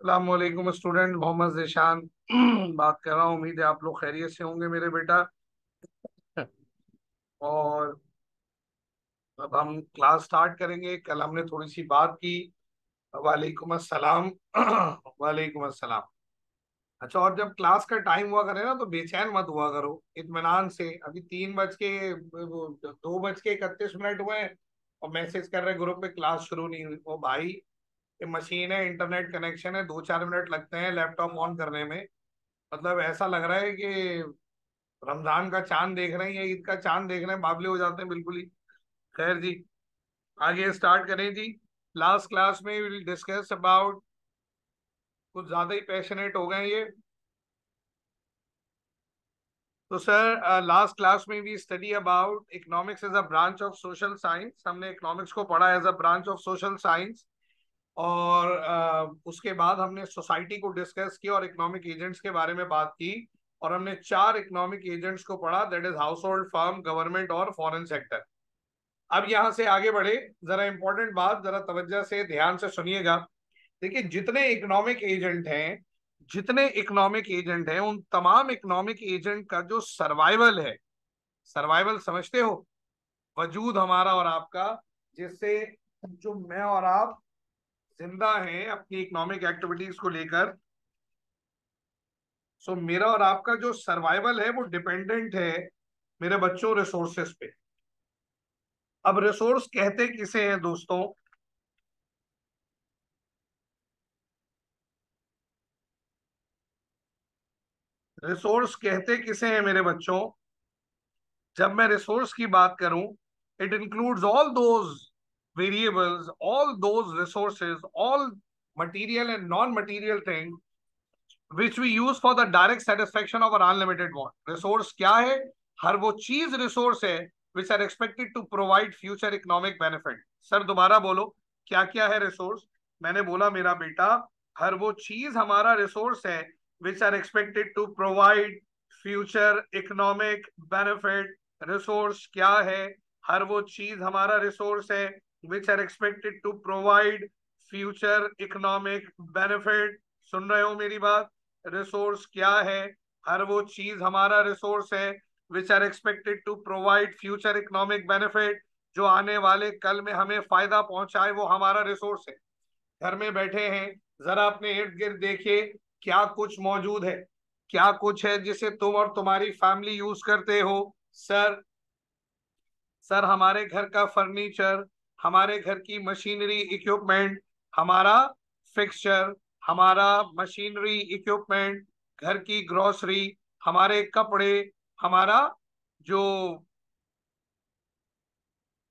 अस्सलामुअलैकुम स्टूडेंट, मोहम्मद ज़ीशान बात कर रहा हूँ। उम्मीद है आप लोग खैरियत से होंगे मेरे बेटा। और अब हम क्लास स्टार्ट करेंगे। कल हमने थोड़ी सी बात की। वालेकुम अस्सलाम। वालेकुम अस्सलाम। अच्छा, और जब क्लास का टाइम हुआ करे ना तो बेचैन मत हुआ करो, इत्मीनान से। अभी 2:31 हुए हैं और मैसेज कर रहे ग्रुप पे क्लास शुरू नहीं हुई। ओ भाई, ये मशीन है, इंटरनेट कनेक्शन है, 2-4 मिनट लगते हैं लैपटॉप ऑन करने में। मतलब ऐसा लग रहा है कि रमजान का चांद देख रहे हैं या ईद का चांद देख रहे हैं, बावले हो जाते हैं बिल्कुल ही। खैर जी, आगे स्टार्ट करें जी। लास्ट क्लास में विल डिस्कस अबाउट, कुछ ज्यादा ही पैशनेट हो गए ये तो सर। लास्ट क्लास में भी study about economics as a branch of social science. हमने इकोनॉमिक्स को पढ़ा as a branch of social science. और उसके बाद हमने सोसाइटी को डिस्कस किया और इकोनॉमिक एजेंट्स के बारे में बात की। और हमने 4 इकोनॉमिक एजेंट्स को पढ़ा, that is house hold, firm, government और फॉरेन सेक्टर। अब यहां से आगे बढ़े। जरा इंपॉर्टेंट बात, जरा तवज्जो से ध्यान से सुनिएगा। देखिए, जितने इकोनॉमिक एजेंट हैं उन तमाम इकोनॉमिक एजेंट का जो सर्वाइवल है, सर्वाइवल समझते हो, वजूद हमारा और आपका, जिससे जो मैं और आप जिंदा हैं अपनी इकोनॉमिक एक्टिविटीज को लेकर। सो मेरा और आपका जो सर्वाइवल है वो डिपेंडेंट है मेरे बच्चों रिसोर्सेस पे। अब रिसोर्स कहते किसे हैं दोस्तों? रिसोर्स कहते किसे हैं मेरे बच्चों? जब मैं रिसोर्स की बात करूं, it includes all those variables, all those resources, all material and non material thing which we use for the direct satisfaction of our unlimited want. Resource क्या है? हर वो चीज रिसोर्स है which are expected to provide future economic benefit. Sir दोबारा बोलो, क्या क्या है रिसोर्स? मैंने बोला मेरा बेटा, हर वो चीज हमारा रिसोर्स है which are expected to provide future economic benefit. Resource क्या है? हर वो चीज हमारा रिसोर्स है which are expected to provide future economic benefit. सुन रहे हो मेरी बात? रिसोर्स क्या है? हर वो चीज हमारा रिसोर्स है which are expected to provide future economic benefit. जो आने वाले कल में हमें फायदा पहुंचाए, वो हमारा रिसोर्स है। घर में बैठे हैं, जरा अपने इर्द गिर्द देखिए, क्या कुछ मौजूद है, क्या कुछ है जिसे तुम और तुम्हारी फैमिली यूज करते हो? सर, हमारे घर का फर्नीचर, हमारे घर की मशीनरी इक्विपमेंट, हमारा फिक्सचर, हमारा मशीनरी इक्विपमेंट, घर की ग्रोसरी, हमारे कपड़े, हमारा जो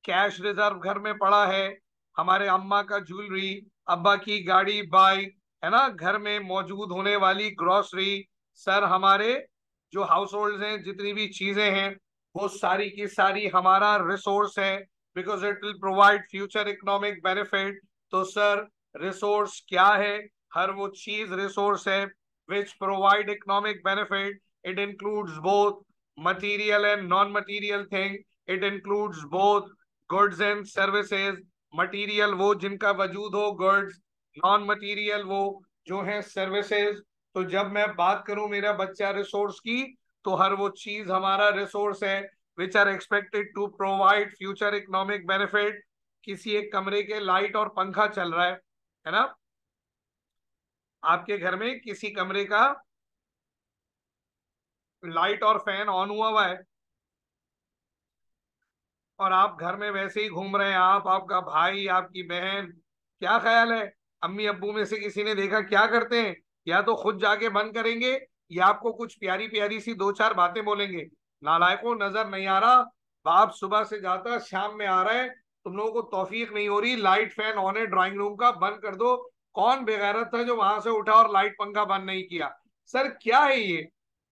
कैश रिजर्व घर में पड़ा है, हमारे अम्मा का ज्वेलरी, अब्बा की गाड़ी, बाइक, है ना, घर में मौजूद होने वाली ग्रोसरी। सर, हमारे जो हाउस होल्ड हैं, जितनी भी चीजें हैं, वो सारी की सारी हमारा रिसोर्स है, because it will provide future economic benefit. तो सर, रिसोर्स क्या है? हर वो चीज रिसोर्स है which provide economic benefit. It includes both material and non material thing. It includes both goods and services. Material वो जिनका वजूद हो, गुड्स; नॉन मटीरियल वो जो है सर्विसेज। तो जब मैं बात करूं मेरा बच्चा रिसोर्स की, तो हर वो चीज हमारा रिसोर्स है which are expected to provide future economic benefit. किसी एक कमरे के लाइट और पंखा चल रहा है ना? आपके घर में किसी कमरे का लाइट और फैन ऑन हुआ है और आप घर में वैसे ही घूम रहे हैं, आप, आपका भाई, आपकी बहन। क्या ख्याल है, अम्मी अब्बू में से किसी ने देखा क्या करते हैं? या तो खुद जाके बंद करेंगे, या आपको कुछ प्यारी प्यारी सी 2-4 बातें बोलेंगे। नालायकों, नजर नहीं आ रहा? बाप सुबह से जाता, शाम में आ रहा है, तुम लोगों को तौफीक नहीं हो रही, लाइट फैन ऑन है ड्राइंग रूम का, बंद कर दो। कौन बेगैरत था जो वहां से उठा और लाइट पंखा बंद नहीं किया? सर, क्या है ये?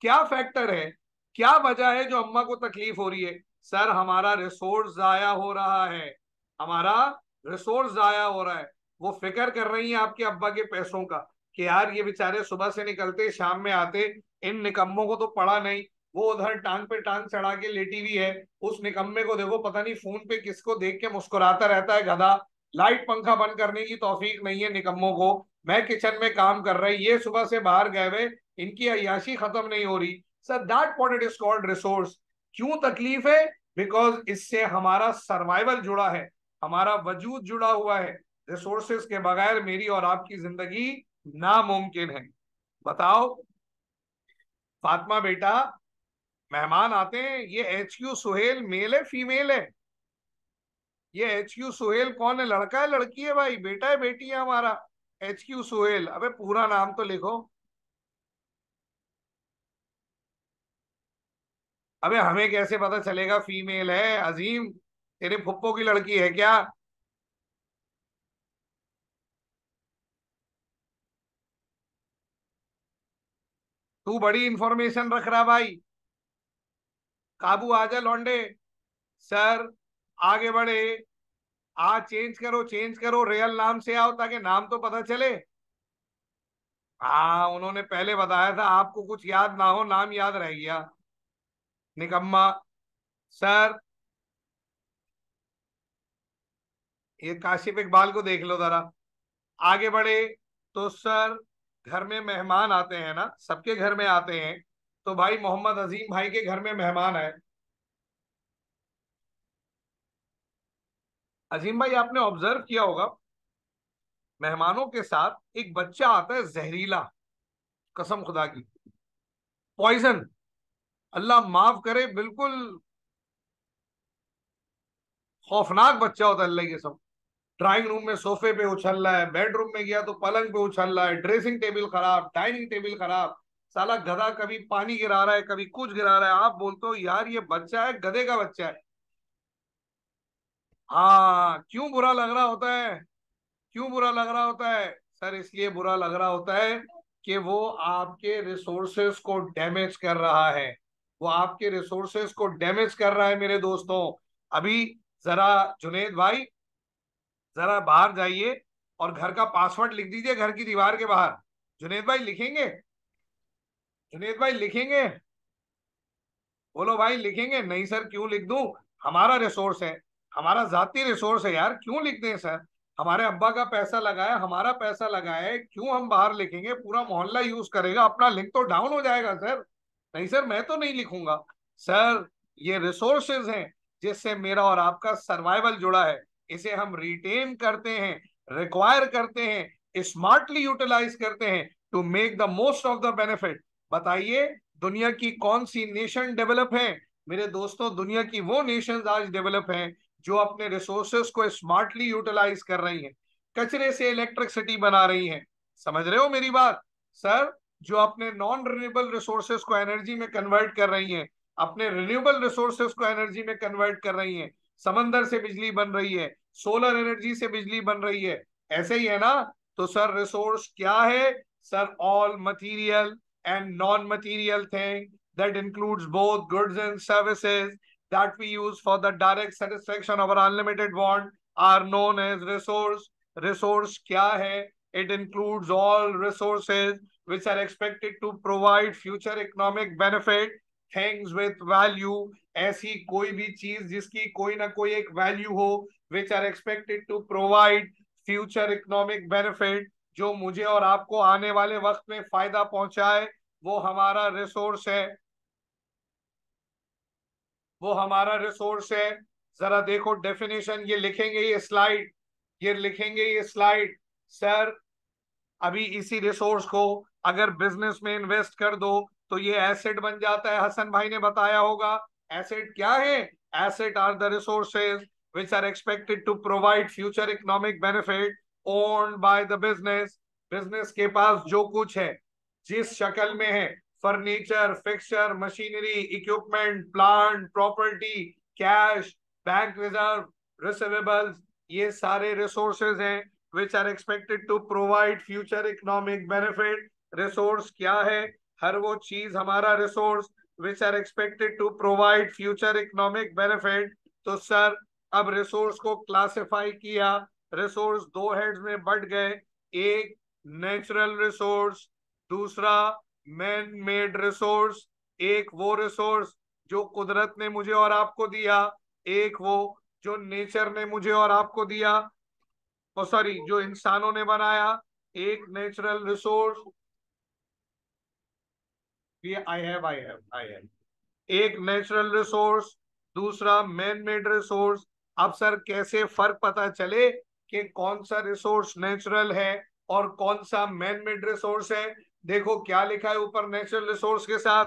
क्या फैक्टर है? क्या वजह है जो अम्मा को तकलीफ हो रही है? सर, हमारा रिसोर्स जाया हो रहा है, हमारा रिसोर्स जाया हो रहा है। वो फिक्र कर रही है आपके अब्बा के पैसों का, कि यार ये बेचारे सुबह से निकलते शाम में आते, इन निकम्मों को तो पड़ा नहीं। वो उधर टांग पे टांग चढ़ा के लेटी हुई है, उस निकम्मे को देखो, पता नहीं फोन पे किसको देख के मुस्कुराता रहता है, गधा। लाइट पंखा बंद करने की तौफीक नहीं है निकम्मों को। मैं किचन में काम कर रही, ये सुबह से बाहर गए हुए, इनकी अय्याशी खत्म नहीं हो रही। Sir that what it is called resource. क्यों तकलीफ है? बिकॉज इससे हमारा सर्वाइवल जुड़ा है, हमारा वजूद जुड़ा हुआ है। रिसोर्सेज के बगैर मेरी और आपकी जिंदगी नामुमकिन है। बताओ फातिमा बेटा, मेहमान आते हैं, ये HQ सुहेल मेल है फीमेल है? ये HQ सुहेल कौन है, लड़का है लड़की है भाई, बेटा है बेटी है हमारा? HQ सुहेल, अबे पूरा नाम तो लिखो। अबे हमें कैसे पता चलेगा फीमेल है? अजीम, तेरे फुप्पो की लड़की है क्या? तू बड़ी इंफॉर्मेशन रख रहा भाई। काबू आ जा लौंडे। सर आगे बढ़े। आज चेंज करो, चेंज करो, रियल नाम से आओ ताकि नाम तो पता चले। हाँ उन्होंने पहले बताया था, आपको कुछ याद ना हो, नाम याद रह गया, निकम्मा। सर ये काशिफ इकबाल को देख लो जरा। आगे बढ़े। तो सर घर में मेहमान आते हैं ना, सबके घर में आते हैं, तो भाई मोहम्मद अजीम भाई के घर में मेहमान आए। अजीम भाई आपने ऑब्जर्व किया होगा, मेहमानों के साथ एक बच्चा आता है जहरीला, कसम खुदा की, पॉइजन। अल्लाह माफ करे, बिल्कुल खौफनाक बच्चा होता है, अल्लाह के सब। ड्राइंग रूम में सोफे पे उछल रहा है, बेडरूम में गया तो पलंग पे उछल रहा है, ड्रेसिंग टेबल खराब, डाइनिंग टेबल खराब। साला गधा कभी पानी गिरा रहा है, कभी कुछ गिरा रहा है। आप बोलते हो यार ये बच्चा है, गधे का बच्चा है। हाँ क्यों बुरा लग रहा होता है? क्यों बुरा लग रहा होता है? सर इसलिए बुरा लग रहा होता है कि वो आपके रिसोर्सेस को डैमेज कर रहा है। वो आपके रिसोर्सेस को डैमेज कर रहा है मेरे दोस्तों। अभी जरा जुनेद भाई, जरा बाहर जाइए और घर का पासवर्ड लिख दीजिए घर की दीवार के बाहर। जुनेद भाई लिखेंगे? जुनेद भाई लिखेंगे? बोलो भाई लिखेंगे? नहीं सर क्यों लिख दूं, हमारा रिसोर्स है, हमारा जाती रिसोर्स है यार, क्यों लिख दें सर? हमारे अब्बा का पैसा लगा है, हमारा पैसा लगा है, क्यों हम बाहर लिखेंगे? पूरा मोहल्ला यूज करेगा, अपना लिंक तो डाउन हो जाएगा सर। नहीं सर मैं तो नहीं लिखूंगा। सर ये रिसोर्सेज हैं जिससे मेरा और आपका सर्वाइवल जुड़ा है, इसे हम रिटेन करते हैं, रिक्वायर करते हैं, स्मार्टली यूटिलाइज करते हैं to make the most of the benefit. बताइए दुनिया की कौन सी नेशन डेवलप है? मेरे दोस्तों दुनिया की वो नेशंस आज डेवलप हैं जो अपने रिसोर्सेस को स्मार्टली यूटिलाइज कर रही हैं, कचरे से इलेक्ट्रिसिटी बना रही हैं। समझ रहे हो मेरी बात? सर जो अपने नॉन रिन्यूएबल रिसोर्सेस को एनर्जी में कन्वर्ट कर रही हैं, अपने रिन्यूएबल रिसोर्सेस को एनर्जी में कन्वर्ट कर रही हैं, समंदर से बिजली बन रही है, सोलर एनर्जी से बिजली बन रही है, ऐसे ही है ना? तो सर रिसोर्स क्या है? Sir all material and non-material thing that includes both goods and services that we use for the direct satisfaction of our unlimited want are known as resource. Resource क्या है? It includes all resources which are expected to provide future economic benefit, things with value, ऐसी कोई भी चीज जिसकी कोई ना कोई एक वैल्यू हो, which are expected to provide future economic benefit, जो मुझे और आपको आने वाले वक्त में फायदा पहुंचाए, वो हमारा रिसोर्स है। वो हमारा रिसोर्स है। जरा देखो डेफिनेशन, ये लिखेंगे ये स्लाइड, ये लिखेंगे ये स्लाइड। सर अभी इसी रिसोर्स को अगर बिजनेस में इन्वेस्ट कर दो तो ये एसेट बन जाता है, हसन भाई ने बताया होगा। एसेट क्या है? Asset are the resources which are expected to provide future economic benefit owned by the business। Business के पास जो कुछ है, जिस शक्ल में है, furniture, fixture, machinery, equipment, plant, property, cash, bank reserve, receivables, ये सारे रिसोर्सेज हैं which are expected to provide future economic benefit। Resource क्या है? हर वो चीज हमारा resource which are expected to provide future economic benefit। तो सर अब रिसोर्स को क्लासिफाई किया, रिसोर्स दो हेड्स में बढ़ गए, एक नेचुरल रिसोर्स, दूसरा मैन मेड रिसोर्स। एक वो रिसोर्स जो कुदरत ने मुझे और आपको दिया, एक वो जो नेचर ने मुझे और आपको दिया। और सॉरी जो इंसानों ने बनाया, एक नेचुरल रिसोर्स, ये आई हैव एक नेचुरल रिसोर्स, दूसरा मैन मेड रिसोर्स। अब सर कैसे फर्क पता चले कि कौन सा रिसोर्स नेचुरल है और कौन सा मैन मेड रिसोर्स है? देखो क्या लिखा है ऊपर नेचुरल रिसोर्स के साथ,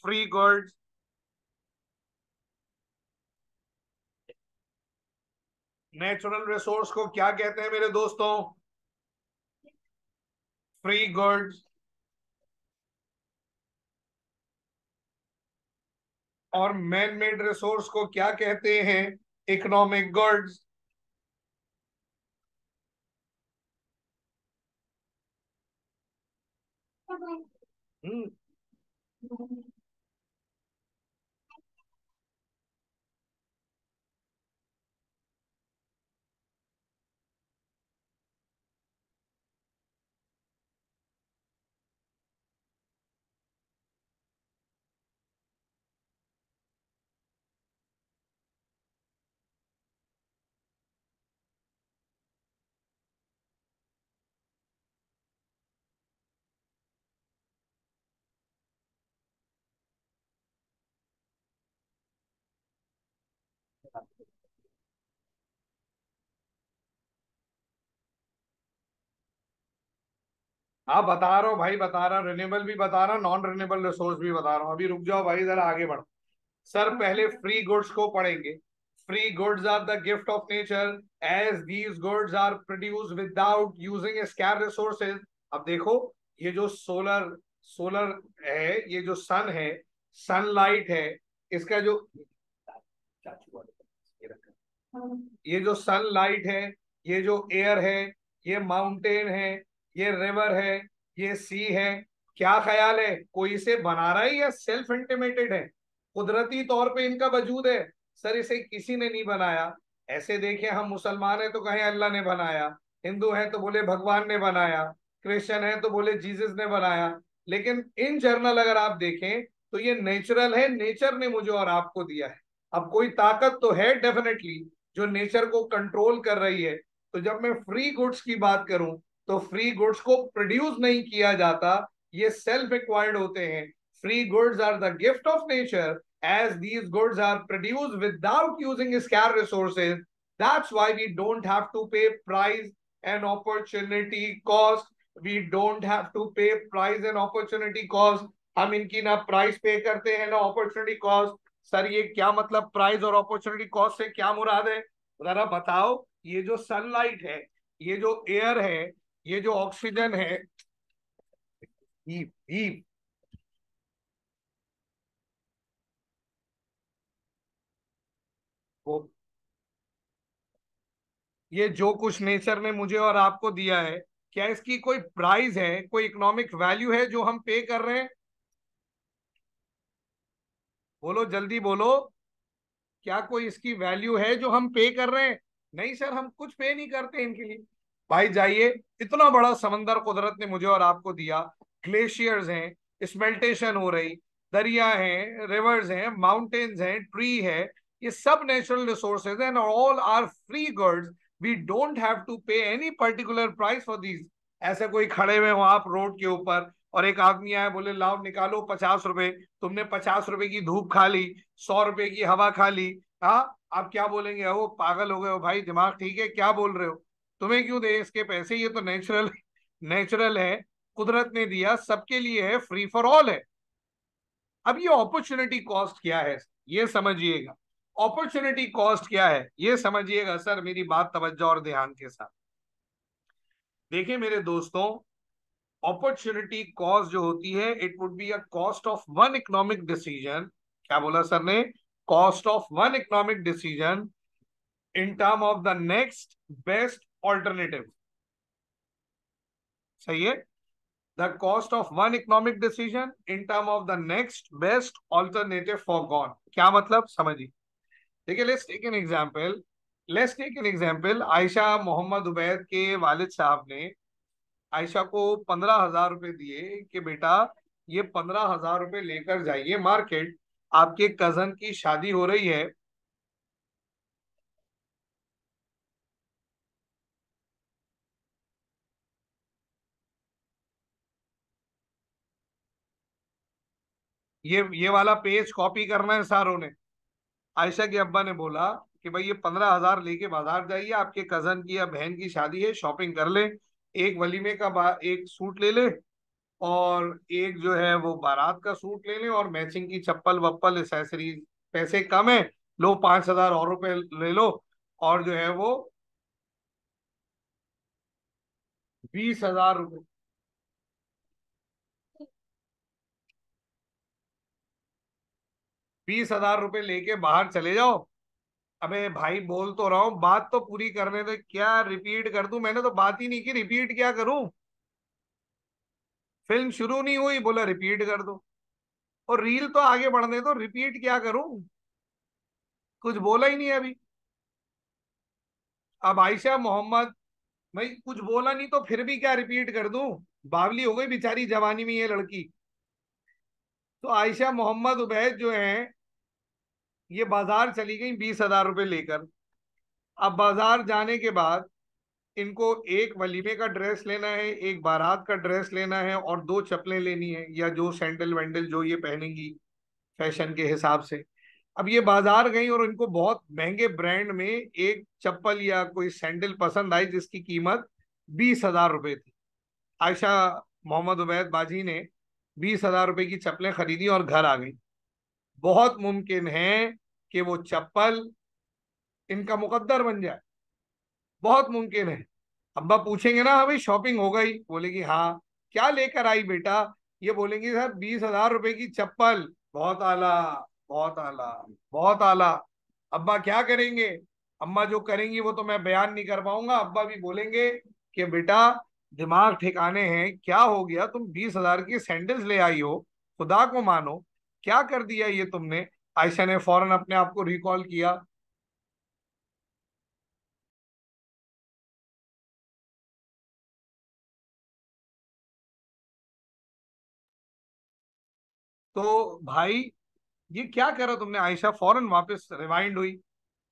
फ्री गुड्स। नेचुरल रिसोर्स को क्या कहते हैं मेरे दोस्तों? Free goods. और मैन मेड रिसोर्स को क्या कहते हैं? Economic goods. हम्म। हाँ बता रहा हूँ भाई, बता रहा हूँ, रिन्यूएबल भी बता रहा हूँ, नॉन रिन्यूएबल रिसोर्स भी बता रहा हूँ। अभी रुक जाओ भाई, जरा आगे बढ़ो। सर पहले फ्री गुड्स को पढ़ेंगे। Free goods are the gift of nature as these goods are produce without using scarce resources. अब देखो, ये जो सोलर सोलर है, ये जो सन है, सनलाइट है, इसका जो ये जो सनलाइट है, ये जो एयर है, ये माउंटेन है, ये रिवर है, ये सी है, क्या ख्याल है, कोई इसे बना रहा है या सेल्फ इंटीमेटेड है? कुदरती तौर पे इनका वजूद है। सर इसे किसी ने नहीं बनाया। ऐसे देखें, हम मुसलमान हैं तो कहें अल्लाह ने बनाया, हिंदू हैं तो बोले भगवान ने बनाया, क्रिश्चियन है तो बोले जीसस ने बनाया। लेकिन इन जर्नल अगर आप देखें तो ये नेचुरल है, नेचर ने मुझे और आपको दिया है। अब कोई ताकत तो है डेफिनेटली जो नेचर को कंट्रोल कर रही है। तो जब मैं फ्री गुड्स की बात करूं, तो फ्री गुड्स को प्रोड्यूस नहीं किया जाता, ये सेल्फ एक्वायर्ड होते हैं। Free goods are the gift of nature as these goods are produced without using scarce resources. That's why we don't have to pay price and opportunity cost. We don't have to pay price and opportunity cost. हम इनकी ना price पे करते हैं ना opportunity cost. Sir ये क्या मतलब, प्राइस और अपॉर्चुनिटी कॉस्ट से क्या मुराद है? जरा बताओ। ये जो सनलाइट है, ये जो एयर है, ये जो ऑक्सीजन है, ये वो ये जो कुछ नेचर ने मुझे और आपको दिया है, क्या इसकी कोई प्राइस है, कोई इकोनॉमिक वैल्यू है जो हम पे कर रहे हैं? बोलो जल्दी बोलो। क्या कोई इसकी वैल्यू है जो हम पे कर रहे हैं? नहीं सर, हम कुछ पे नहीं करते इनके लिए। भाई जाइए, इतना बड़ा समंदर कुदरत ने मुझे और आपको दिया, ग्लेशियर्स हैं, स्मेल्टेशन हो रही, दरिया हैं, रिवर्स हैं, माउंटेन्स हैं, ट्री है, ये सब नेचुरल रिसोर्सेज हैं, all are free goods. We don't have to pay any particular price for these. ऐसे कोई खड़े हुए हो आप रोड के ऊपर और एक आदमी आया, बोले लाओ निकालो 50 रुपए, तुमने 50 रुपए की धूप खा ली, 100 रुपए की हवा खा ली। हाँ, आप क्या बोलेंगे? वो पागल हो गए हो भाई, दिमाग ठीक है, क्या बोल रहे हो? तुम्हें क्यों दे इसके पैसे, ये तो नेचुरल नेचुरल है, कुदरत ने दिया, सबके लिए है, फ्री फॉर ऑल है। अब ये अपॉर्चुनिटी कॉस्ट क्या है, ये समझिएगा। अपॉर्चुनिटी कॉस्ट क्या है ये समझिएगा सर, मेरी बात तवज्जो और ध्यान के साथ देखिए मेरे दोस्तों। अपॉर्चुनिटी कॉस्ट जो होती है, it would be a cost of one economic decision. क्या बोला सर ने? Cost of one economic decision in term of the next best alternative. सही है? The cost of one economic decision in term of the next best alternative forgone. क्या मतलब समझिए। देखिए, let's take an example Ayesha Mohammad Ubaid के वालिद साहब ने आयशा को 15,000 रुपए दिए कि बेटा ये 15,000 रुपए लेकर जाइए मार्केट, आपके कजन की शादी हो रही है। ये वाला पेज कॉपी करना है सारों ने। आयशा के अब्बा ने बोला कि भाई ये 15,000 लेके बाजार जाइए, आपके कजन की या बहन की शादी है, शॉपिंग कर ले, एक वलीमे का एक सूट ले ले, और एक जो है वो बारात का सूट ले ले, और मैचिंग की चप्पल वप्पल एसेसरीज। पैसे कम है, लो 5,000 और रुपए ले लो, और जो है वो 20,000 रुपये। 20,000 रुपये लेके बाहर चले जाओ। अबे भाई बोल तो रहा हूँ, बात तो पूरी करने दे, क्या रिपीट कर दूं? मैंने तो बात ही नहीं की, रिपीट क्या करूं? फिल्म शुरू नहीं हुई, बोला रिपीट कर दो। और रील तो आगे बढ़ने दो, रिपीट क्या करूं? कुछ बोला ही नहीं अभी। अब आयशा मोहम्मद, भाई कुछ बोला नहीं तो फिर भी क्या रिपीट कर दूं? बावली हो गई बेचारी जवानी में ये लड़की। तो आयशा मोहम्मद उबैद जो है, ये बाजार चली गई 20,000 रुपये लेकर। अब बाजार जाने के बाद इनको एक वलीमे का ड्रेस लेना है, एक बारात का ड्रेस लेना है, और दो चप्पलें लेनी है, या जो सैंडल वैंडल जो ये पहनेंगी फैशन के हिसाब से। अब ये बाजार गई और इनको बहुत महंगे ब्रांड में एक चप्पल या कोई सैंडल पसंद आई, जिसकी कीमत 20,000 रुपये थी। आयशा मोहम्मद उबैद बाजी ने 20,000 रुपये की चप्पलें खरीदी और घर आ गई। बहुत मुमकिन है कि वो चप्पल इनका मुकद्दर बन जाए, बहुत मुमकिन है। अब्बा पूछेंगे ना, हाँ भाई शॉपिंग हो गई? बोलेगी हाँ। क्या लेकर आई बेटा? ये बोलेंगी सर 20,000 रुपए की चप्पल। बहुत आला, बहुत आला, बहुत आला। अब्बा क्या करेंगे? अम्मा जो करेंगी वो तो मैं बयान नहीं कर पाऊंगा। अब्बा भी बोलेंगे कि बेटा दिमाग ठिकाने हैं, क्या हो गया? तुम 20,000 की सैंडल्स ले आई हो, खुदा को मानो, क्या कर दिया ये तुमने? आयशा ने फौरन अपने आप को रिकॉल किया। तो भाई ये क्या करा तुमने? आयशा फौरन वापस रिवाइंड हुई।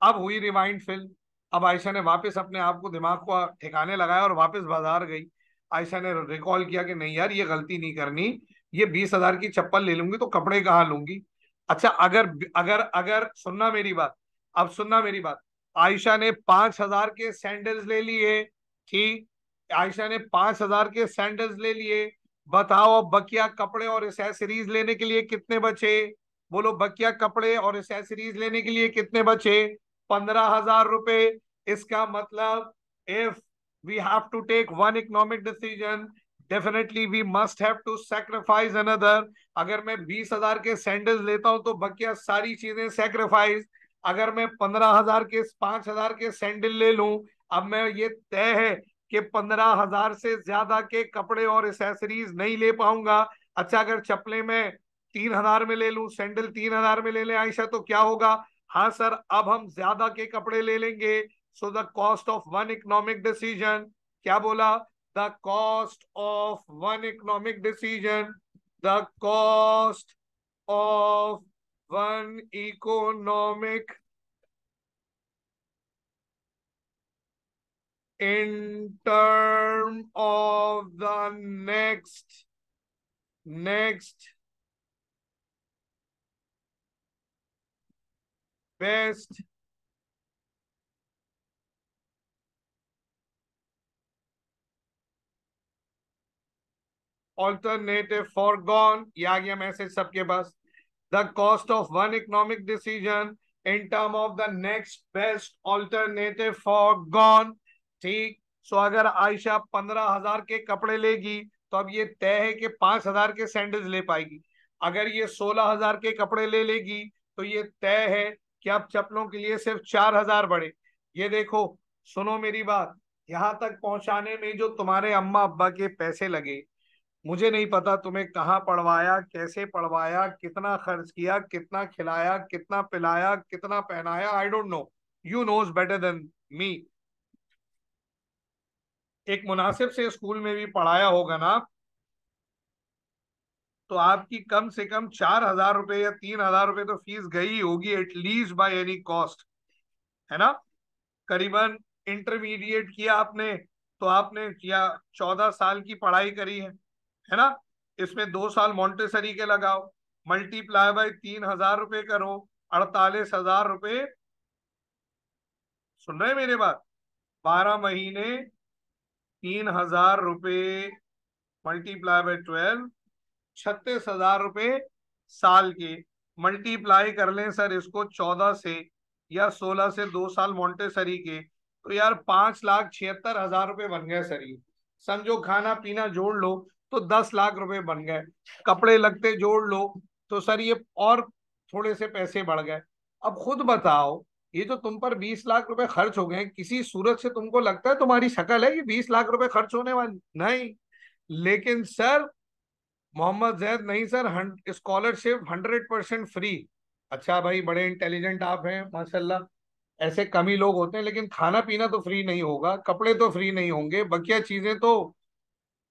अब हुई रिवाइंड फिल्म। अब आयशा ने वापस अपने आप को, दिमाग को ठिकाने लगाया और वापस बाजार गई। आयशा ने रिकॉल किया कि नहीं यार, ये गलती नहीं करनी। ये 20,000 की चप्पल ले लूंगी तो कपड़े कहाँ लूंगी? अच्छा, अगर अगर अगर सुनना मेरी बात, अब सुनना मेरी बात। आयशा ने 5,000 के सैंडल्स ले लिए, ठीक। आयशा ने 5,000 के सैंडल्स ले लिए। बताओ अब बकिया कपड़े और एसेसरीज लेने के लिए कितने बचे? बोलो, बकिया कपड़े और एसेसरीज लेने के लिए कितने बचे? 15,000 रुपए। इसका मतलब, if we have to take one economic decision, definitely we must have to sacrifice another. अगर मैं 20,000 के सैंडल्स लेता हूं तो बकिया सारी चीजें सेक्रीफाइस। अगर मैं 15,000 के, 5,000 के सैंडल ले लूं, अब मैं, ये तय है कि 15,000 से ज्यादा के कपड़े और एसेसरीज नहीं ले पाऊंगा। अच्छा, अगर चप्पलें मैं 3,000 में ले लूं, सैंडल 3,000 में ले लें आयशा, तो क्या होगा? हाँ सर, अब हम ज्यादा के कपड़े ले लेंगे। So the cost of one economic decision, क्या बोला? The cost of one economic decision, the cost of one economic in term of the next best alternative foregone। ये आ गया मैसेज सबके पास। The cost of one economic decision in term of the next best alternative forgone, ठीक। So अगर आयशा 15,000 के कपड़े लेगी तो अब ये तय है कि 5,000 के सैंडल्स ले पाएगी। अगर ये 16,000 के कपड़े ले लेगी तो ये तय है कि अब चप्पलों के लिए सिर्फ 4,000 बढ़े। ये देखो, सुनो मेरी बात, यहां तक पहुंचाने में जो तुम्हारे अम्मा अब्बा के पैसे लगे, मुझे नहीं पता तुम्हें कहाँ पढ़वाया, कैसे पढ़वाया, कितना खर्च किया, कितना खिलाया, कितना पिलाया, कितना पहनाया, I don't know. You knows better than me. एक मुनासिब से स्कूल में भी पढ़ाया होगा ना, तो आपकी कम से कम 4,000 रुपये या 3,000 रुपये तो फीस गई होगी, एटलीस्ट बाय एनी कॉस्ट, है ना? करीबन इंटरमीडिएट किया आपने तो आपने या 14 साल की पढ़ाई करी है ना? इसमें 2 साल मॉन्टेसरी के लगाओ, मल्टीप्लाई बाय 3,000 रुपये करो, 48,000 रुपये। सुन रहे हैं मेरे बात? 12 महीने, 3,000 रुपये मल्टीप्लाई बाय 12, 36,000 रुपये साल के। मल्टीप्लाई कर लें सर इसको 14 से या 16 से, 2 साल मोंटेसरी के, तो यार 5,76,000 रुपये बन गए सर। ये समझो खाना पीना जोड़ लो तो 10 लाख रुपए बन गए, कपड़े लगते जोड़ लो तो सर ये और थोड़े से पैसे बढ़ गए। अब खुद बताओ, ये जो तुम पर 20 लाख रुपए खर्च हो गए, किसी सूरत से तुमको लगता है तुम्हारी शक्ल है ये 20 लाख रुपए खर्च होने वाली? नहीं। लेकिन सर मोहम्मद जैद नहीं सर, स्कॉलरशिप 100% फ्री। अच्छा भाई, बड़े इंटेलिजेंट आप हैं माशाल्लाह, ऐसे कम ही लोग होते हैं। लेकिन खाना पीना तो फ्री नहीं होगा, कपड़े तो फ्री नहीं होंगे, बकिया चीजें तो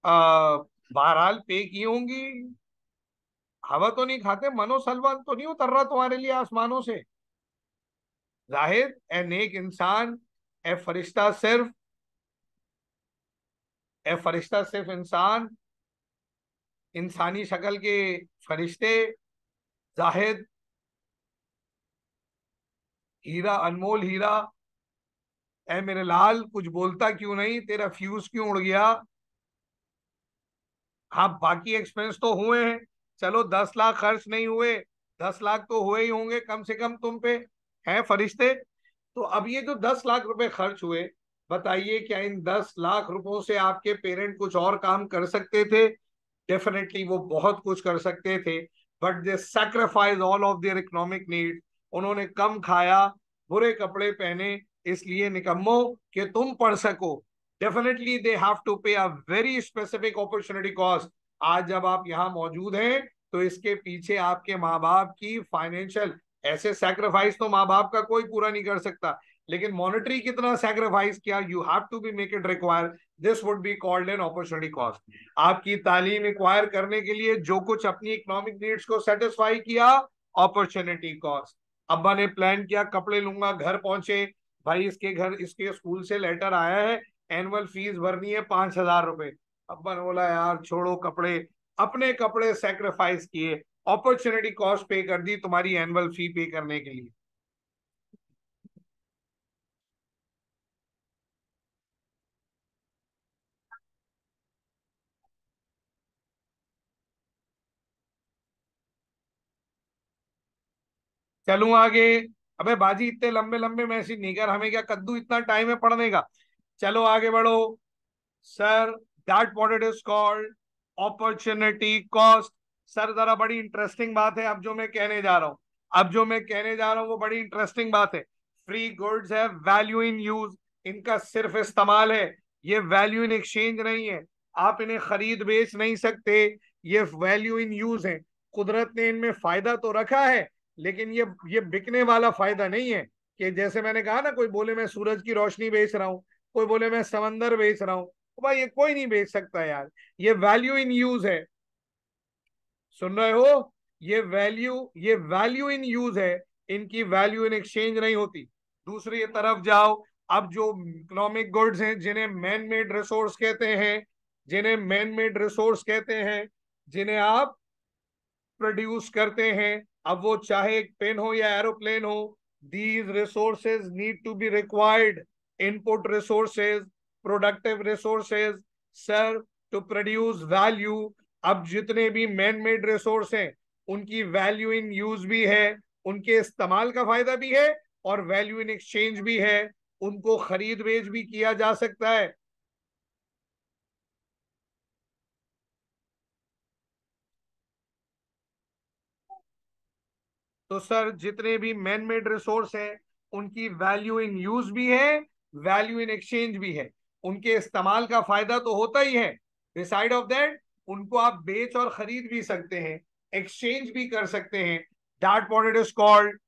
आ, बहरहाल पे की होंगी। हवा तो नहीं खाते, मनोसलवन तो नहीं उतर रहा तुम्हारे लिए आसमानों से? जाहिद, ए नेक इंसान, ए फरिश्ता सिर्फ, ए फरिश्ता सिर्फ इंसान, इंसानी शक्ल के फरिश्ते, जाहिद, हीरा, अनमोल हीरा। ए मेरे लाल, कुछ बोलता क्यों नहीं? तेरा फ्यूज क्यों उड़ गया? हाँ, बाकी एक्सपेंस तो हुए हैं, चलो 10 लाख खर्च नहीं हुए, 10 लाख तो हुए ही होंगे कम से कम तुम पे, हैं फरिश्ते। तो अब ये जो 10 लाख रुपए खर्च हुए, बताइए क्या इन 10 लाख रुपयों से आपके पेरेंट कुछ और काम कर सकते थे? डेफिनेटली वो बहुत कुछ कर सकते थे, but they sacrifice all of their economic need. उन्होंने कम खाया, बुरे कपड़े पहने, इसलिए निकम्मो कि तुम पढ़ सको। डेफिनेटली दे हैव टू पे a very specific opportunity cost. आज जब आप यहाँ मौजूद हैं तो इसके पीछे आपके माँ बाप की फाइनेंशियल, ऐसे सैक्रिफाइस तो माँ बाप का कोई पूरा नहीं कर सकता, लेकिन मॉनेटरी कितना सैक्रिफाइस किया, you have to be make it require, this would be called an opportunity cost. आपकी तालीम एक्वायर करने के लिए जो कुछ अपनी इकोनॉमिक नीड्स को सेटिस्फाई किया, अपॉर्चुनिटी कॉस्ट। अब्बा ने प्लान किया कपड़े लूंगा, घर पहुंचे, भाई इसके घर, इसके स्कूल से लेटर आया है, एनुअल फीस भरनी है 5,000 रुपए। अब्बा ने बोला यार छोड़ो कपड़े, अपने कपड़े सेक्रीफाइस किए, अपॉर्चुनिटी कॉस्ट पे कर दी तुम्हारी एनुअल फी पे करने के लिए। चलूं आगे? अबे बाजी, इतने लंबे लंबे मैसेज नहीं कर, हमें क्या कद्दू इतना टाइम है पढ़ने का? चलो आगे बढ़ो। Sir, that what it is called opportunity cost. Sir जरा बड़ी इंटरेस्टिंग बात है अब जो मैं कहने जा रहा हूं, अब जो मैं कहने जा रहा हूं वो बड़ी इंटरेस्टिंग बात है। फ्री गुड्स है, वैल्यू इन यूज, इनका सिर्फ इस्तेमाल है, ये वैल्यू इन एक्सचेंज नहीं है। आप इन्हें खरीद बेच नहीं सकते, ये वैल्यू इन यूज है। कुदरत ने इनमें फायदा तो रखा है, लेकिन ये बिकने वाला फायदा नहीं है कि जैसे मैंने कहा ना, कोई बोले मैं सूरज की रोशनी बेच रहा हूं, कोई बोले मैं समंदर बेच रहा हूं, तो भाई ये कोई नहीं बेच सकता यार। ये वैल्यू इन यूज है, सुन रहे हो? ये वैल्यू इन यूज है, इनकी वैल्यू इन एक्सचेंज नहीं होती। दूसरी तरफ जाओ, अब जो इकोनॉमिक गुड्स हैं जिन्हें मैन मेड रिसोर्स कहते हैं, जिन्हें मैन मेड रिसोर्स कहते हैं, जिन्हें आप प्रोड्यूस करते हैं, अब वो चाहे एक पेन हो या एरोप्लेन हो, these resources need to be required input resources, productive resources, sir, to produce value. अब जितने भी मैन मेड रिसोर्स हैं उनकी वैल्यू इन यूज भी है, उनके इस्तेमाल का फायदा भी है, और वैल्यू इन एक्सचेंज भी है, उनको खरीद बेच भी किया जा सकता है। तो सर जितने भी मैन मेड रिसोर्स हैं उनकी वैल्यू इन यूज भी है, वैल्यू इन एक्सचेंज भी है, उनके इस्तेमाल का फायदा तो होता ही है। डिसाइड ऑफ दैट, उनको आप बेच और खरीद भी सकते हैं, एक्सचेंज भी कर सकते हैं। That what it is called.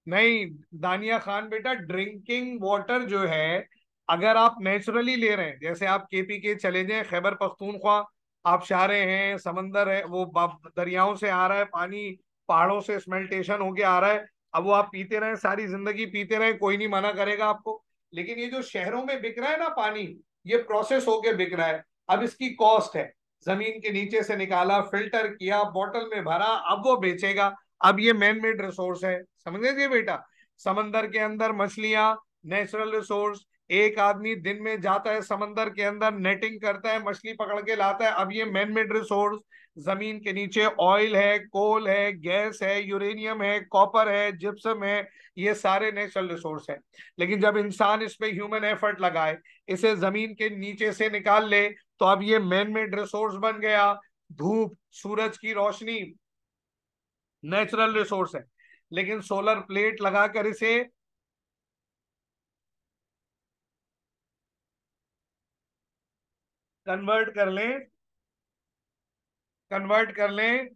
नहीं दानिया खान बेटा, ड्रिंकिंग वाटर जो है, अगर आप नेचुरली ले रहे हैं, जैसे आप केपी के चले जाएं, खैबर पख्तूनख्वा, आप शारे हैं, समंदर है, वो दरियाओं से आ रहा है पानी, पहाड़ों से स्मेल्टेशन होके आ रहा है, अब वो आप पीते रहें, सारी जिंदगी पीते रहें, कोई नहीं मना करेगा आपको। लेकिन ये जो शहरों में बिक रहा है ना पानी, ये प्रोसेस होके बिक रहा है। अब इसकी कॉस्ट है, जमीन के नीचे से निकाला, फिल्टर किया, बॉटल में भरा, अब वो बेचेगा। अब ये मैन मेड रिसोर्स है, समझ गए बेटा। समंदर के अंदर मछलियां, नेचुरल रिसोर्स। एक आदमी दिन में जाता है समंदर के अंदर, नेटिंग करता है, मछली पकड़ के लाता है, अब ये मैन मेड रिसोर्स। जमीन के नीचे ऑयल है, कोल है, गैस है, यूरेनियम है, कॉपर है, जिप्सम है, ये सारे नेचुरल रिसोर्स है। लेकिन जब इंसान इस पे ह्यूमन एफर्ट लगाए, इसे जमीन के नीचे से निकाल ले, तो अब ये मैन मेड रिसोर्स बन गया। धूप, सूरज की रोशनी नेचुरल रिसोर्स है, लेकिन सोलर प्लेट लगाकर इसे कन्वर्ट कर लें, कन्वर्ट कर लें।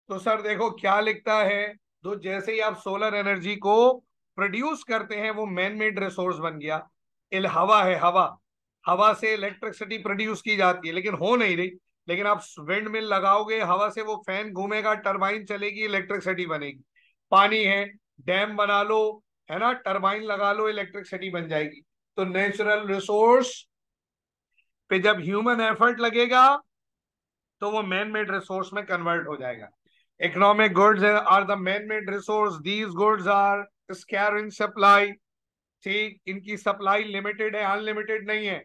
तो सर देखो क्या लिखता है, तो जैसे ही आप सोलर एनर्जी को प्रोड्यूस करते हैं, वो मैन मेड रिसोर्स बन गया। हवा है, हवा, हवा से इलेक्ट्रिसिटी प्रोड्यूस की जाती है, लेकिन हो नहीं रही। लेकिन आप विंड मिल लगाओगे, हवा से वो फैन घूमेगा, टरबाइन चलेगी, इलेक्ट्रिसिटी बनेगी। पानी है, डैम बना लो, है ना, टरबाइन लगा लो, इलेक्ट्रिसिटी बन जाएगी। तो नेचुरल रिसोर्स पे जब ह्यूमन एफर्ट लगेगा, तो वो मैन मेड रिसोर्स में कन्वर्ट हो जाएगा। Economic goods are the man made resource, these goods are scarce in supply. ठीक, इनकी सप्लाई लिमिटेड है, अनलिमिटेड नहीं है,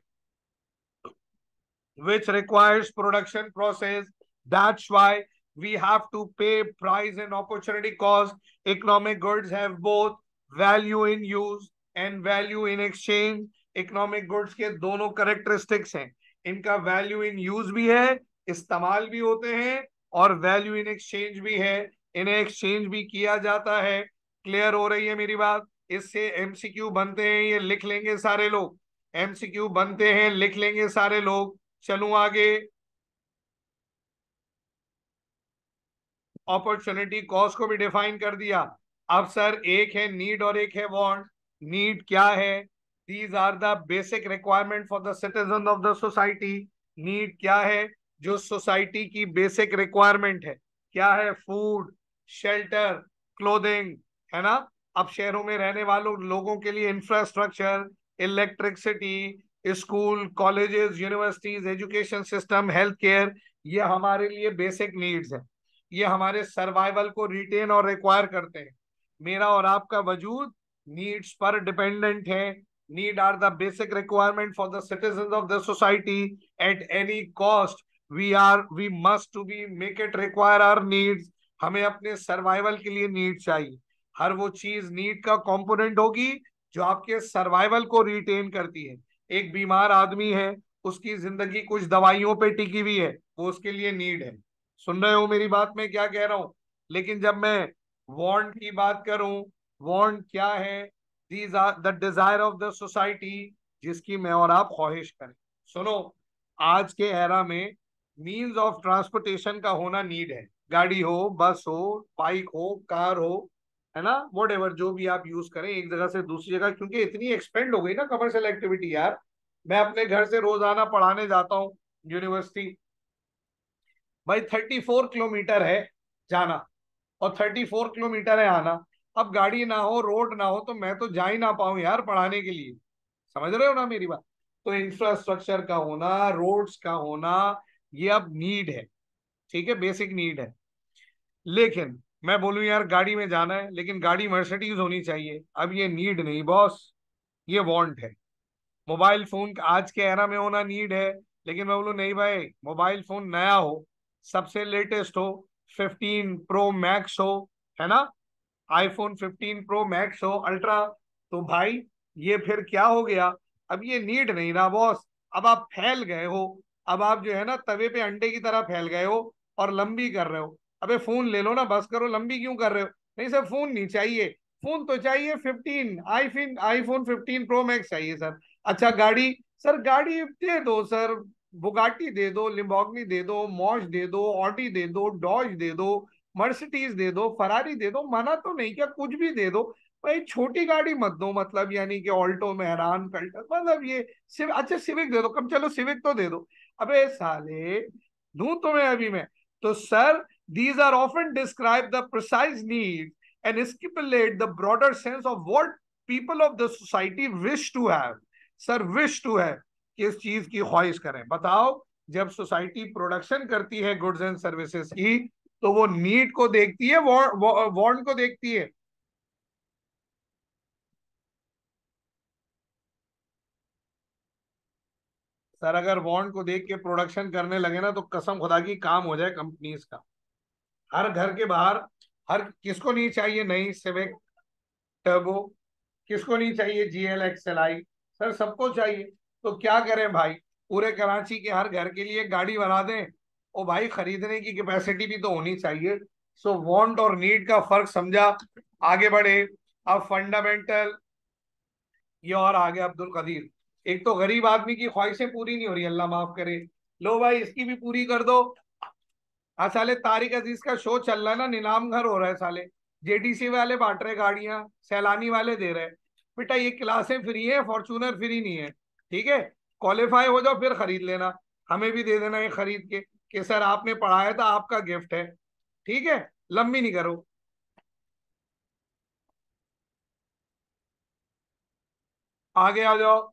which requires production process. That's why we have to pay price and opportunity cost. Economic goods have both value in use and value in exchange. Economic goods के दोनों characteristics हैं, इनका value in use भी है, इस्तेमाल भी होते हैं, और वैल्यू इन एक्सचेंज भी है, इन्हें एक्सचेंज भी किया जाता है। क्लियर हो रही है मेरी बात? इससे एमसीक्यू बनते हैं, ये लिख लेंगे सारे लोग, एमसीक्यू बनते हैं, लिख लेंगे सारे लोग। चलूं आगे। अपॉर्चुनिटी कॉस्ट को भी डिफाइन कर दिया। अब सर एक है नीड और एक है वांट। नीड क्या है? These are the basic requirement for the citizen of the society. Need क्या है? जो सोसाइटी की बेसिक रिक्वायरमेंट है। क्या है? फूड, शेल्टर, क्लोथिंग, है ना। अब शहरों में रहने वालों लोगों के लिए infrastructure, electricity, school, colleges, universities, education system, health care, ये हमारे लिए बेसिक नीड्स है। ये हमारे सर्वाइवल को रिटेन और रिक्वायर करते हैं। मेरा और आपका वजूद नीड्स पर डिपेंडेंट है। Need are the basic requirement for the citizen of the society. At any cost we must to be make it require our needs. हमें अपने सर्वाइवल के लिए नीड चाहिए। हर वो चीज नीड का कंपोनेंट होगी जो आपके सर्वाइवल को रिटेन करती है। एक बीमार आदमी है, उसकी जिंदगी कुछ दवाइयों पे टिकी हुई है, वो उसके लिए नीड है। सुन रहे हो मेरी बात में क्या कह रहा हूं? लेकिन जब मैं वांट की बात करूं, वांट क्या है? These are the desire of the society, जिसकी मैं और आप ख्वाहिश करें। सुनो, आज के एरा में मीन्स ऑफ ट्रांसपोर्टेशन का होना नीड है। गाड़ी हो, बस हो, बाइक हो, कार हो, है ना, वट एवर जो भी आप यूज करें एक जगह से दूसरी जगह, क्योंकि इतनी एक्सपेंड हो गई ना कमर्शियल एक्टिविटी यार। मैं अपने घर से रोजाना पढ़ाने जाता हूँ यूनिवर्सिटी, भाई 34 किलोमीटर है जाना, और 34 किलोमीटर है आना। अब गाड़ी ना हो, रोड ना हो, तो मैं तो जा ही ना पाऊं यार पढ़ाने के लिए। समझ रहे हो ना मेरी बात? तो इंफ्रास्ट्रक्चर का होना, रोड्स का होना, ये अब नीड है। ठीक है, बेसिक नीड है। लेकिन मैं बोलूं यार गाड़ी में जाना है, लेकिन गाड़ी मर्सिडीज होनी चाहिए, अब ये नीड नहीं बॉस, ये वांट है। मोबाइल फोन आज के एरा में होना नीड है, लेकिन मैं बोलूँ नहीं भाई, मोबाइल फोन नया हो, सबसे लेटेस्ट हो, 15 प्रो मैक्स हो, है ना, आईफोन 15 प्रो मैक्स हो, अल्ट्रा, तो भाई ये फिर क्या हो गया? अब ये नीड नहीं रहा बॉस। अब आप फैल गए हो, अब आप जो है ना तवे पे अंडे की तरह फैल गए हो, और लंबी कर रहे हो। अबे फोन ले लो ना, बस करो, लंबी क्यों कर रहे हो? नहीं सर, फोन नहीं चाहिए, फोन तो चाहिए 15, आईफोन 15 प्रो मैक्स चाहिए सर। अच्छा गाड़ी, सर गाड़ी दे दो सर, बुगाटी दे दो, लिम्बोर्गिनी दे दो, मॉश दे दो, ऑडी दे दो, डॉज दे दो, मर्सिडीज दे दो, फरारी दे दो, मना तो नहीं किया, कुछ भी दे दो। भाई छोटी गाड़ी मत दो, मतलब यानी कि ऑल्टो, मेहरान, कल्टस, मतलब ये अच्छा सिविक दे दो, कम चलो सिविक तो दे दो। अबे साले, दूं तुम्हें अभी मैं। तो sir, these are often describe the precise need and stipulate the broader sense of what people of the society wish to have. Sir wish to have, किस चीज की ख्वाहिश करें बताओ। जब सोसाइटी प्रोडक्शन करती है गुड्स एंड सर्विसेज की, तो वो नीड को देखती है, वांट को देखती है। सर अगर वांट को देख के प्रोडक्शन करने लगे ना, तो कसम खुदा की काम हो जाए कंपनीज का। हर घर के बाहर, हर किसको नहीं चाहिए नई सिविक टर्बो, किसको नहीं चाहिए जीएल एक्सएलआई, सर सबको चाहिए। तो क्या करें भाई, पूरे कराची के हर घर के लिए एक गाड़ी बना दें। ओ भाई, खरीदने की कैपेसिटी भी तो होनी चाहिए। सो वांट और नीड का फर्क समझा, आगे बढ़े। अब फंडामेंटल, ये और आगे अब्दुल कदीर। एक तो गरीब आदमी की ख्वाहिशें पूरी नहीं हो रही, अल्लाह माफ करे, लो भाई इसकी भी पूरी कर दो। हाँ साले, तारिक अजीज का शो चल रहा है ना, नीलाम घर हो रहा है साले, जेडीसी वाले बांट रहे गाड़ियां, सैलानी वाले दे रहे। बेटा ये क्लासें फ्री है, फॉर्चूनर फ्री नहीं है, ठीक है। क्वालिफाई हो जाओ फिर खरीद लेना, हमें भी दे देना ये खरीद के, कि सर आपने पढ़ाया था, आपका गिफ्ट है। ठीक है, लंबी नहीं करो, आगे आ जाओ।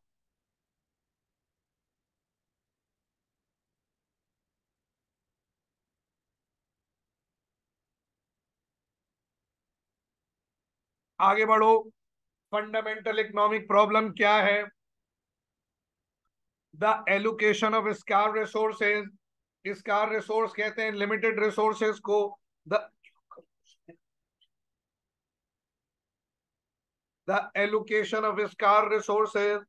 आगे बढ़ो। फंडामेंटल इकोनॉमिक प्रॉब्लम क्या है? The allocation of scarce resources. Scarce resource कहते हैं लिमिटेड रिसोर्सेज को। The the allocation of scarce resources,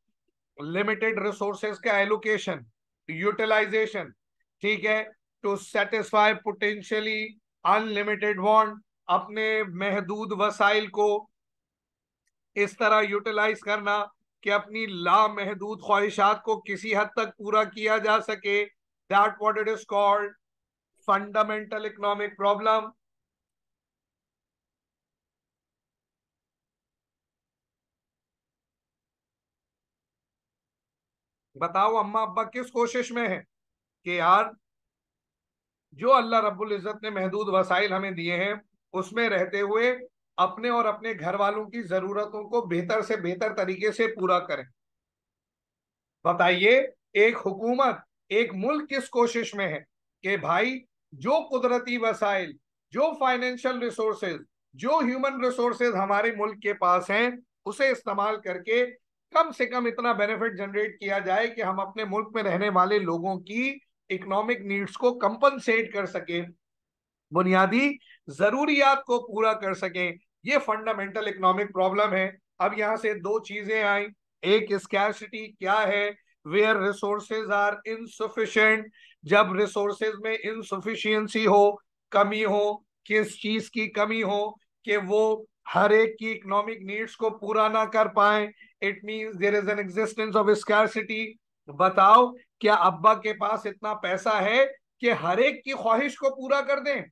limited resources का एलोकेशन, यूटिलाइजेशन, ठीक है, to satisfy potentially unlimited want. अपने महदूद वसाइल को इस तरह यूटिलाइज करना कि अपनी लामहदूद ख्वाहिशात को किसी हद तक पूरा किया जा सके, that what it is called fundamental economic problem. बताओ अम्मा अब्बा किस कोशिश में है कि यार, जो अल्लाह रब्बुल इज्जत ने महदूद वसाइल हमें दिए हैं, उसमें रहते हुए अपने और अपने घर वालों की जरूरतों को बेहतर से बेहतर तरीके से पूरा करें। बताइए, एक हुकूमत, एक मुल्क किस कोशिश में है कि भाई, जो कुदरती वसाइल, जो फाइनेंशियल रिसोर्सेज, जो ह्यूमन रिसोर्सेज हमारे मुल्क के पास हैं, उसे इस्तेमाल करके कम से कम इतना बेनिफिट जनरेट किया जाए कि हम अपने मुल्क में रहने वाले लोगों की इकोनॉमिक नीड्स को कंपनसेट कर सके, बुनियादी जरूरियात को पूरा कर सकें। ये फंडामेंटल इकोनॉमिक प्रॉब्लम है। अब यहां से दो चीजें आई। एक स्कैर्सिटी क्या है? वेयर रिसोर्सेज आर इनसफिशिएंट, जब रिसोर्सेज में इनसफिशियंसी हो, कमी हो, किस चीज की कमी हो, कि वो हर एक की इकोनॉमिक नीड्स को पूरा ना कर पाए, it means there is an existence of scarcity. बताओ, क्या अब्बा के पास इतना पैसा है कि हर एक की ख्वाहिश को पूरा कर दें?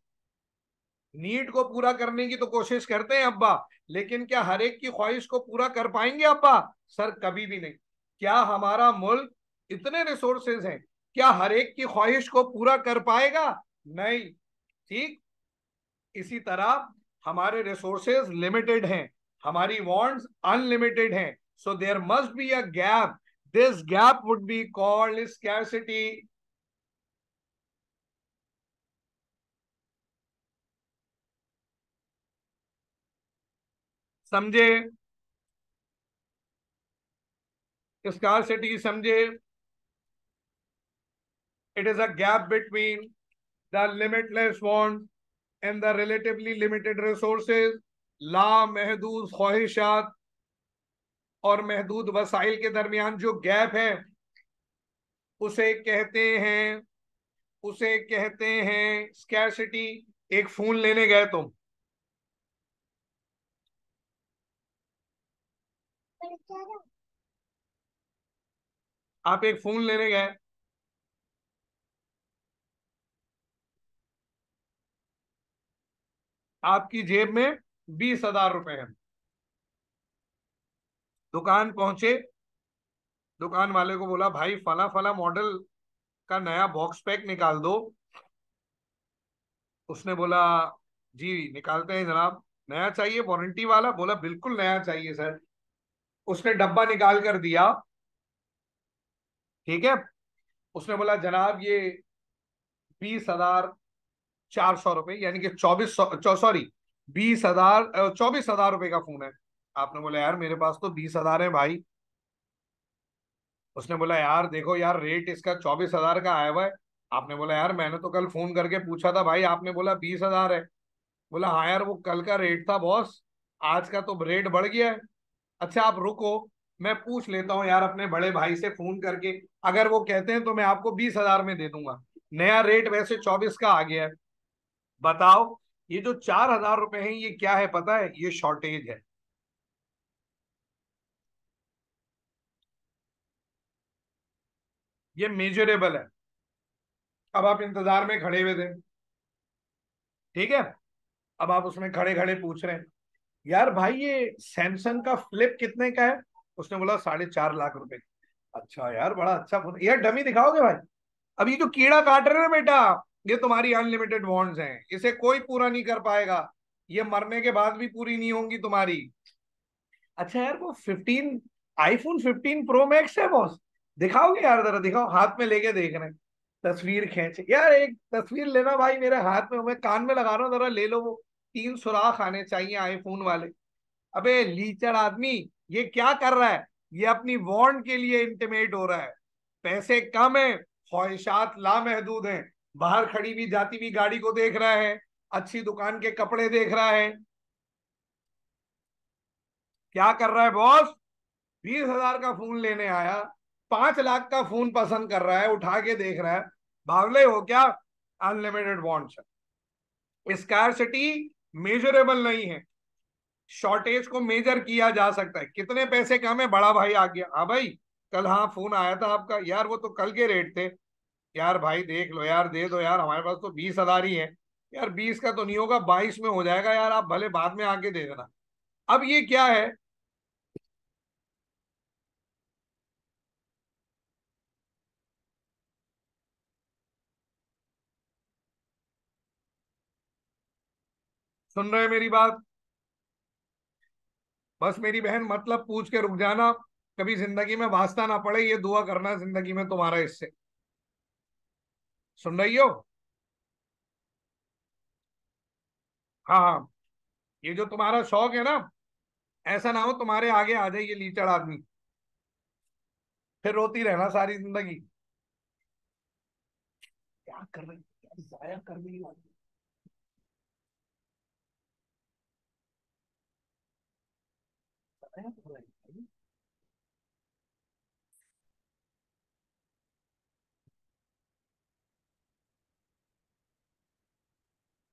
नीड को पूरा करने की तो कोशिश करते हैं अब्बा, लेकिन क्या हर एक की ख्वाहिश को पूरा कर पाएंगे अब्बा? सर कभी भी नहीं। क्या हमारा मुल्क, इतने रिसोर्सेज हैं, क्या हर एक की ख्वाहिश को पूरा कर पाएगा? नहीं। ठीक इसी तरह हमारे रिसोर्सेज लिमिटेड हैं, हमारी वांट्स अनलिमिटेड हैं, so there must be a gap, this gap would be called scarcity. समझे? स्कैर्सिटी समझे? It is a gap between the limitless want and the relatively limited resources, लामहदूद ख्वाहिशात और महदूद वसाइल के दरमियान जो गैप है, उसे कहते हैं, उसे कहते हैं स्कैर्सिटी। एक फोन लेने गए तुम, आप एक फोन लेने गए, आपकी जेब में 20,000 रुपए हैं। दुकान पहुंचे, दुकान वाले को बोला भाई फला फला मॉडल का नया बॉक्स पैक निकाल दो। उसने बोला जी निकालते हैं जनाब। नया चाहिए वारंटी वाला? बोला बिल्कुल नया चाहिए सर। उसने डब्बा निकाल कर दिया। ठीक है। उसने बोला जनाब ये 20,400 रुपये, यानी कि 2400, सॉरी 20,000, 24,000 रुपये का फोन है। आपने बोला यार मेरे पास तो 20,000 है भाई। उसने बोला यार देखो यार रेट इसका 24,000 का आया हुआ है। आपने बोला यार मैंने तो कल फोन करके पूछा था भाई, आपने बोला 20,000 है। बोला हाँ यार वो कल का रेट था बॉस, आज का तो रेट बढ़ गया है। अच्छा आप रुको, मैं पूछ लेता हूँ यार अपने बड़े भाई से फोन करके, अगर वो कहते हैं तो मैं आपको 20,000 में दे दूंगा। नया रेट वैसे 24 का आ गया है। बताओ ये जो 4,000 रुपए हैं ये क्या है पता है? ये शॉर्टेज है। ये मेजरेबल है। अब आप इंतजार में खड़े हुए थे, ठीक है। अब आप उसमें खड़े खड़े पूछ रहे हैं यार भाई ये सैमसंग का फ्लिप कितने का है? उसने बोला 4.5 लाख रुपए। अच्छा यार बड़ा अच्छा फोन, यार डमी दिखाओगे भाई? अब ये जो कीड़ा काट रहे हैं ना बेटा, ये तुम्हारी अनलिमिटेड बॉन्ड्स हैं, इसे कोई पूरा नहीं कर पाएगा। ये मरने के बाद भी पूरी नहीं होंगी तुम्हारी। अच्छा यार वो 15, iPhone 15 Pro Max है बॉस? दिखाओगे यार? जरा दिखाओ, हाथ में लेके देख रहे हैं। तस्वीर खींच यार, एक तस्वीर लेना भाई मेरे हाथ में, मैं कान में लगा रहा हूँ, जरा ले लो वो। 3 सुराख आने चाहिए आईफोन वाले। अबे लीचड़ आदमी, ये क्या कर रहा है? ये अपनी वांट के लिए इंटिमेट हो रहा है। पैसे कम है, ख्वाहिशात लामहदूद हैं। बाहर खड़ी हुई जाती हुई गाड़ी को देख रहा है, अच्छी दुकान के कपड़े देख रहा है। क्या कर रहा है बॉस? 20,000 का फोन लेने आया, 5 लाख का फोन पसंद कर रहा है, उठा के देख रहा है। बावले हो क्या? Unlimited wants. स्कार्सिटी मेजरेबल नहीं है। शॉर्टेज को मेजर किया जा सकता है, कितने पैसे कम है, बड़ा भाई आ गया, हाँ भाई कल हाँ फोन आया था आपका, यार वो तो कल के रेट थे। यार भाई देख लो यार, दे दो यार, हमारे पास तो 20,000 ही है। यार 20 का तो नहीं होगा, 22 में हो जाएगा यार, आप भले बाद में आके दे देना। अब ये क्या है? सुन रहे हैं मेरी बात? बस मेरी बहन मतलब पूछ के रुक जाना, कभी जिंदगी में वास्ता ना पड़े, ये दुआ करना जिंदगी में तुम्हारा इससे। सुन रही हो? हाँ हाँ। ये जो तुम्हारा शौक है ना, ऐसा ना हो तुम्हारे आगे आ जाए ये लीचड़ आदमी, फिर रोती रहना सारी जिंदगी। क्या कर रही, क्या जाया कर रही हो? जाया कर रही हो?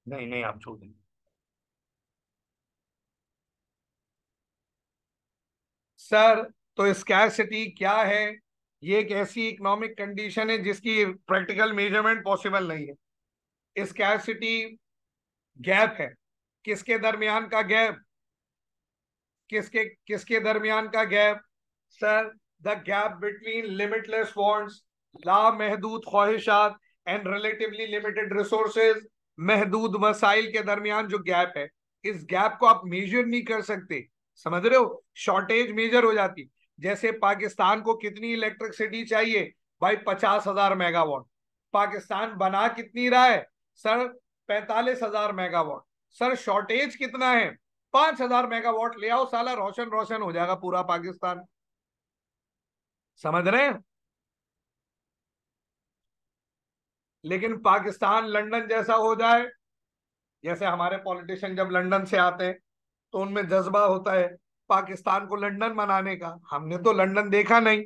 नहीं नहीं आप छोड़ दें। सर तो स्कैरसिटी क्या है? ये एक ऐसी इकोनॉमिक कंडीशन है जिसकी प्रैक्टिकल मेजरमेंट पॉसिबल नहीं है। स्कैरसिटी गैप है। किसके दरमियान का गैप? किसके किसके दरमियान का gap? Sir the gap between limitless wants, लामहदूद ख्वाहिशात, एंड रिलेटिवली लिमिटेड रिसोर्सेज, महदूद वसाइल के दरमियान जो गैप है, इस गैप को आप मेजर नहीं कर सकते। समझ रहे हो? शॉर्टेज मेजर हो जाती। जैसे पाकिस्तान को कितनी इलेक्ट्रिसिटी चाहिए? भाई 50,000 मेगावाट। पाकिस्तान बना कितनी रहा है? Sir 45,000 megawatt. सर शॉर्टेज कितना है? 5,000 मेगावाट ले आओ, साला रोशन रोशन हो जाएगा पूरा पाकिस्तान। समझ रहे हैं? लेकिन पाकिस्तान लंदन जैसा हो जाए, जैसे हमारे पॉलिटिशियन जब लंदन से आते हैं तो उनमें जज्बा होता है पाकिस्तान को लंदन बनाने का। हमने तो लंदन देखा नहीं,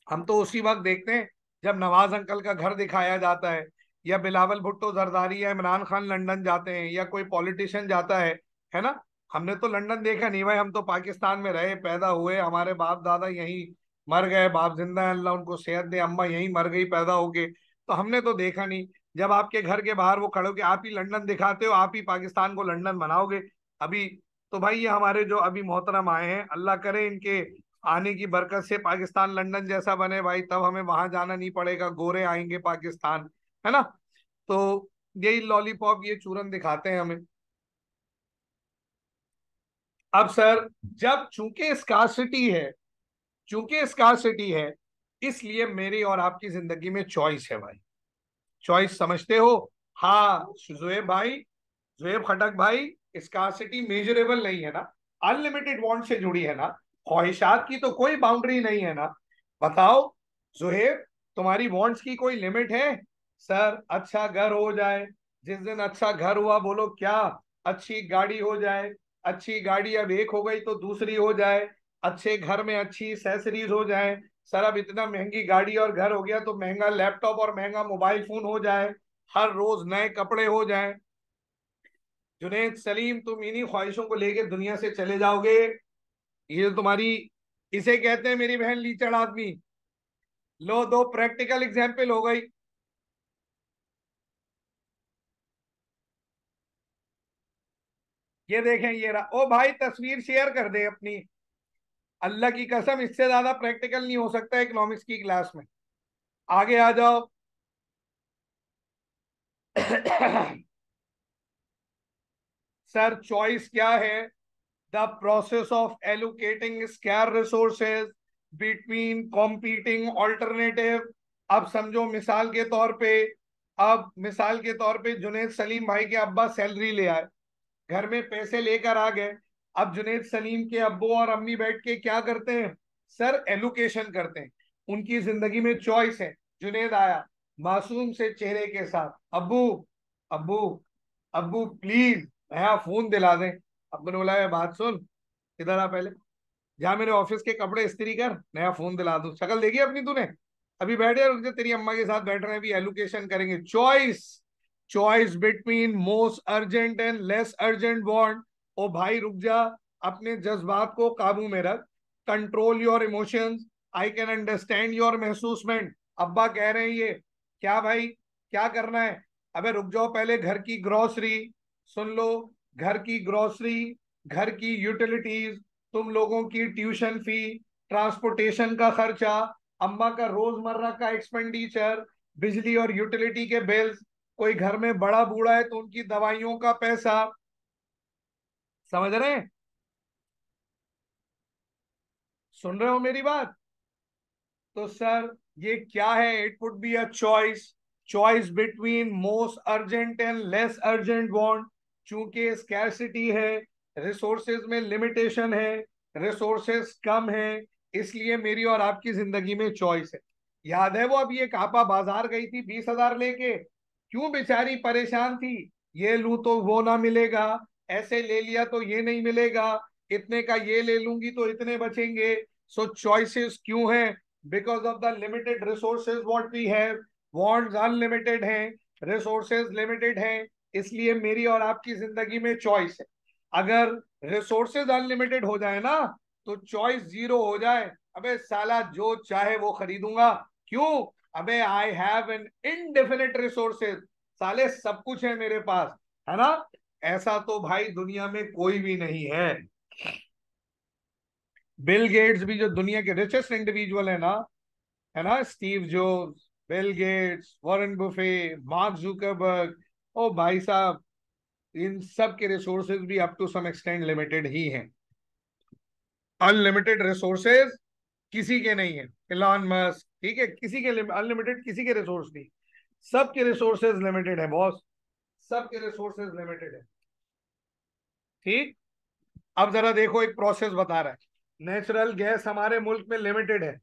हम तो उसी वक्त देखते हैं जब नवाज अंकल का घर दिखाया जाता है, या बिलावल भुट्टो जरदारी या इमरान खान लंदन जाते हैं, या कोई पॉलिटिशियन जाता है ना। हमने तो लंदन देखा नहीं भाई, हम तो पाकिस्तान में रहे पैदा हुए, हमारे बाप दादा यहीं मर गए, बाप जिंदा है अल्लाह उनको सेहत दे, अम्मा यहीं मर गई पैदा होके, तो हमने तो देखा नहीं। जब आपके घर के बाहर वो खड़े होके आप ही लंदन दिखाते हो, आप ही पाकिस्तान को लंदन बनाओगे। अभी तो भाई ये हमारे जो अभी मोहतरम आए हैं, अल्लाह करे इनके आने की बरकत से पाकिस्तान लंदन जैसा बने भाई, तब हमें वहां जाना नहीं पड़ेगा, गोरे आएंगे पाकिस्तान, है ना। तो यही लॉलीपॉप, ये चूरन दिखाते हैं हमें। अब सर, जब चूंकि स्कार्सिटी है, चूंकि स्कार्सिटी है, इसलिए मेरी और आपकी जिंदगी में चॉइस है भाई। चॉइस समझते हो? हाँ जुएब भाई, जुएब खटक भाई, स्कार्सिटी मेजरेबल नहीं है ना, अनलिमिटेड वांट से जुड़ी है ना, ख्वाहिशात की तो कोई बाउंड्री नहीं है ना। बताओ जुहेब, तुम्हारी वांट्स की कोई लिमिट है? सर अच्छा घर हो जाए, जिस दिन अच्छा घर हुआ बोलो क्या, अच्छी गाड़ी हो जाए, अच्छी गाड़ी अब एक हो गई तो दूसरी हो जाए, अच्छे घर में अच्छी एक्सेसरीज हो जाए। सर अब इतना महंगी गाड़ी और घर हो गया तो महंगा लैपटॉप और महंगा मोबाइल फोन हो जाए, हर रोज नए कपड़े हो जाए। जुनेद सलीम, तुम इन्हीं ख्वाहिशों को लेके दुनिया से चले जाओगे? ये तुम्हारी, इसे कहते हैं मेरी बहन लीचड़ आदमी। लो दो प्रैक्टिकल एग्जाम्पल हो गई। ये देखें, ये रहा। ओ भाई तस्वीर शेयर कर दे अपनी, अल्लाह की कसम इससे ज्यादा प्रैक्टिकल नहीं हो सकता इकोनॉमिक्स की क्लास में। आगे आ जाओ। सर चॉइस क्या है? The process of allocating scare resources between competing alternative. अब समझो मिसाल के तौर पे, अब मिसाल के तौर पे जुनेद सलीम भाई के अब्बा सैलरी ले आए, घर में पैसे लेकर आ गए। अब जुनेद सलीम के अब्बू और अम्मी बैठ के क्या करते हैं? सर एलोकेशन करते हैं। उनकी जिंदगी में चॉइस है। जुनेद आया मासूम से चेहरे के साथ, अब्बू, अब्बू, अब्बू प्लीज नया फोन दिला दें। अब्बू ने बोला "ये बात सुन, इधर आ पहले, जा मेरे ऑफिस के कपड़े इस्त्री कर, नया फोन दिला दूं। शक्ल देखी अपनी तूने? अभी बैठे, रुक जा, तेरी अम्मा के साथ बैठ रहे हैं, अभी एलोकेशन करेंगे। Choice, choice between most urgent and less urgent want. ओ भाई रुक जा, अपने जज्बात को काबू में रख, control your emotions, I can understand your महसूसमेंट। अब्बा कह रहे हैं ये, क्या भाई क्या करना है? अबे रुक जाओ पहले, घर की ग्रोसरी सुन लो, घर की ग्रोसरी, घर की यूटिलिटीज, तुम लोगों की ट्यूशन फी, ट्रांसपोर्टेशन का खर्चा, अम्मा का रोजमर्रा का एक्सपेंडिचर, बिजली और यूटिलिटी के बिल्स, कोई घर में बड़ा बूढ़ा है तो उनकी दवाइयों का पैसा। समझ रहे हैं? सुन रहे हो मेरी बात? तो सर ये क्या है? It would be a choice, choice between most urgent and less urgent want. चूंकि स्कैरसिटी है, रिसोर्सेज में लिमिटेशन है, रिसोर्सेज कम है, इसलिए मेरी और आपकी जिंदगी में चॉइस है। याद है वो अभी एक आपा बाजार गई थी 20,000 लेके, क्यों बेचारी परेशान थी? ये लूं तो वो ना मिलेगा, ऐसे ले लिया तो ये नहीं मिलेगा, इतने का ये ले लूंगी तो इतने बचेंगे। सो चॉइसेस क्यों है? Because of the limited resources what we have. Wants unlimited हैं, रिसोर्सेज लिमिटेड हैं, इसलिए मेरी और आपकी जिंदगी में चॉइस है। अगर रिसोर्सेज अनलिमिटेड हो जाए ना, तो चॉइस जीरो हो जाए, अबे साला जो चाहे वो खरीदूंगा। क्यों? अबे I have an indefinite resources, साले सब कुछ है मेरे पास, है ना। ऐसा तो भाई दुनिया में कोई भी नहीं है। बिल गेट्स भी जो दुनिया के रिचेस्ट इंडिविजुअल है ना, Steve Jobs, Bill Gates, Warren Buffett, Mark Zuckerberg, ओ भाई साहब, इन सब के रिसोर्सेज भी up to some extent limited ही हैं। अनलिमिटेड रिसोर्सेज किसी के नहीं है। इलॉन मस्क, ठीक है, किसी के अनलिमिटेड किसी के रिसोर्स नहीं, सबके रिसोर्सेज लिमिटेड है बॉस, सबके रिसोर्सेज लिमिटेड है। ठीक। अब जरा देखो, एक प्रोसेस बता रहा है, नेचुरल गैस हमारे मुल्क में लिमिटेड है,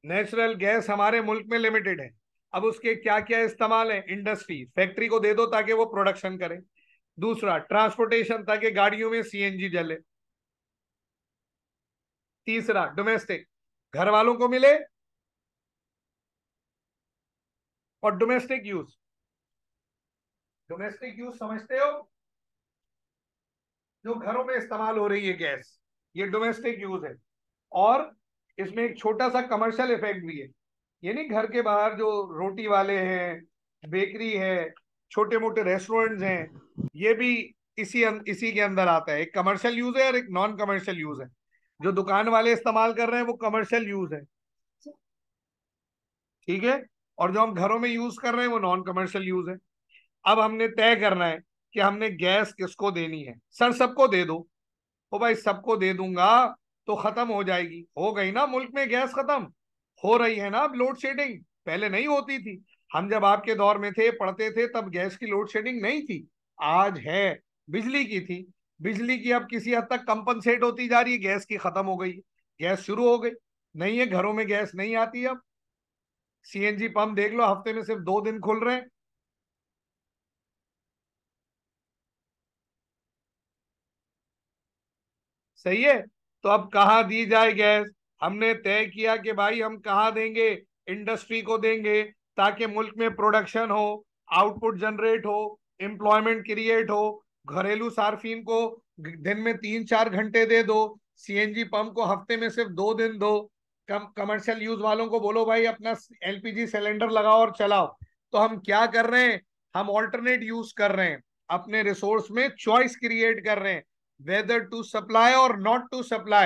नेचुरल गैस हमारे मुल्क में लिमिटेड है। अब उसके क्या क्या इस्तेमाल है? इंडस्ट्री, फैक्ट्री को दे दो ताकि वो प्रोडक्शन करे। दूसरा ट्रांसपोर्टेशन, ताकि गाड़ियों में सीएनजी जले। तीसरा डोमेस्टिक, घर वालों को मिले। और डोमेस्टिक यूज, डोमेस्टिक यूज समझते हो? जो घरों में इस्तेमाल हो रही है गैस, ये डोमेस्टिक यूज है। और इसमें एक छोटा सा कमर्शियल इफेक्ट भी है। ये नहीं, घर के बाहर जो रोटी वाले हैं, बेकरी है, छोटे मोटे रेस्टोरेंट्स हैं, ये भी इसी के अंदर आता है। एक कमर्शियल यूज है और एक नॉन कमर्शियल यूज है। जो दुकान वाले इस्तेमाल कर रहे हैं वो कमर्शियल यूज है, ठीक है। और जो हम घरों में यूज कर रहे हैं वो नॉन कमर्शियल यूज है। अब हमने तय करना है कि हमने गैस किसको देनी है। सर सबको दे दो। ओ भाई सबको दे दूंगा तो खत्म हो जाएगी, हो गई ना मुल्क में गैस खत्म। हो रही है ना अब लोड शेडिंग, पहले नहीं होती थी। हम जब आपके दौर में थे, पढ़ते थे, तब गैस की लोड शेडिंग नहीं थी। आज है। बिजली की थी। बिजली की अब किसी हद तक कंपनसेट होती जा रही है, गैस की खत्म हो गई। गैस शुरू हो गई, नहीं है घरों में गैस नहीं आती अब। सीएनजी पंप देख लो, हफ्ते में सिर्फ 2 दिन खुल रहे हैं। सही है। तो अब कहाँ दी जाए गैस? हमने तय किया कि भाई हम कहाँ देंगे, इंडस्ट्री को देंगे, ताकि मुल्क में प्रोडक्शन हो, आउटपुट जनरेट हो, एम्प्लॉयमेंट क्रिएट हो। घरेलू सार्फिन को दिन में 3-4 घंटे दे दो, सीएनजी पंप को हफ्ते में सिर्फ 2 दिन दो। कमर्शियल यूज वालों को बोलो भाई अपना एलपीजी सिलेंडर लगाओ और चलाओ। तो हम क्या कर रहे हैं? हम ऑल्टरनेट यूज कर रहे हैं, अपने रिसोर्स में चॉइस क्रिएट कर रहे हैं, whether to supply or not to supply।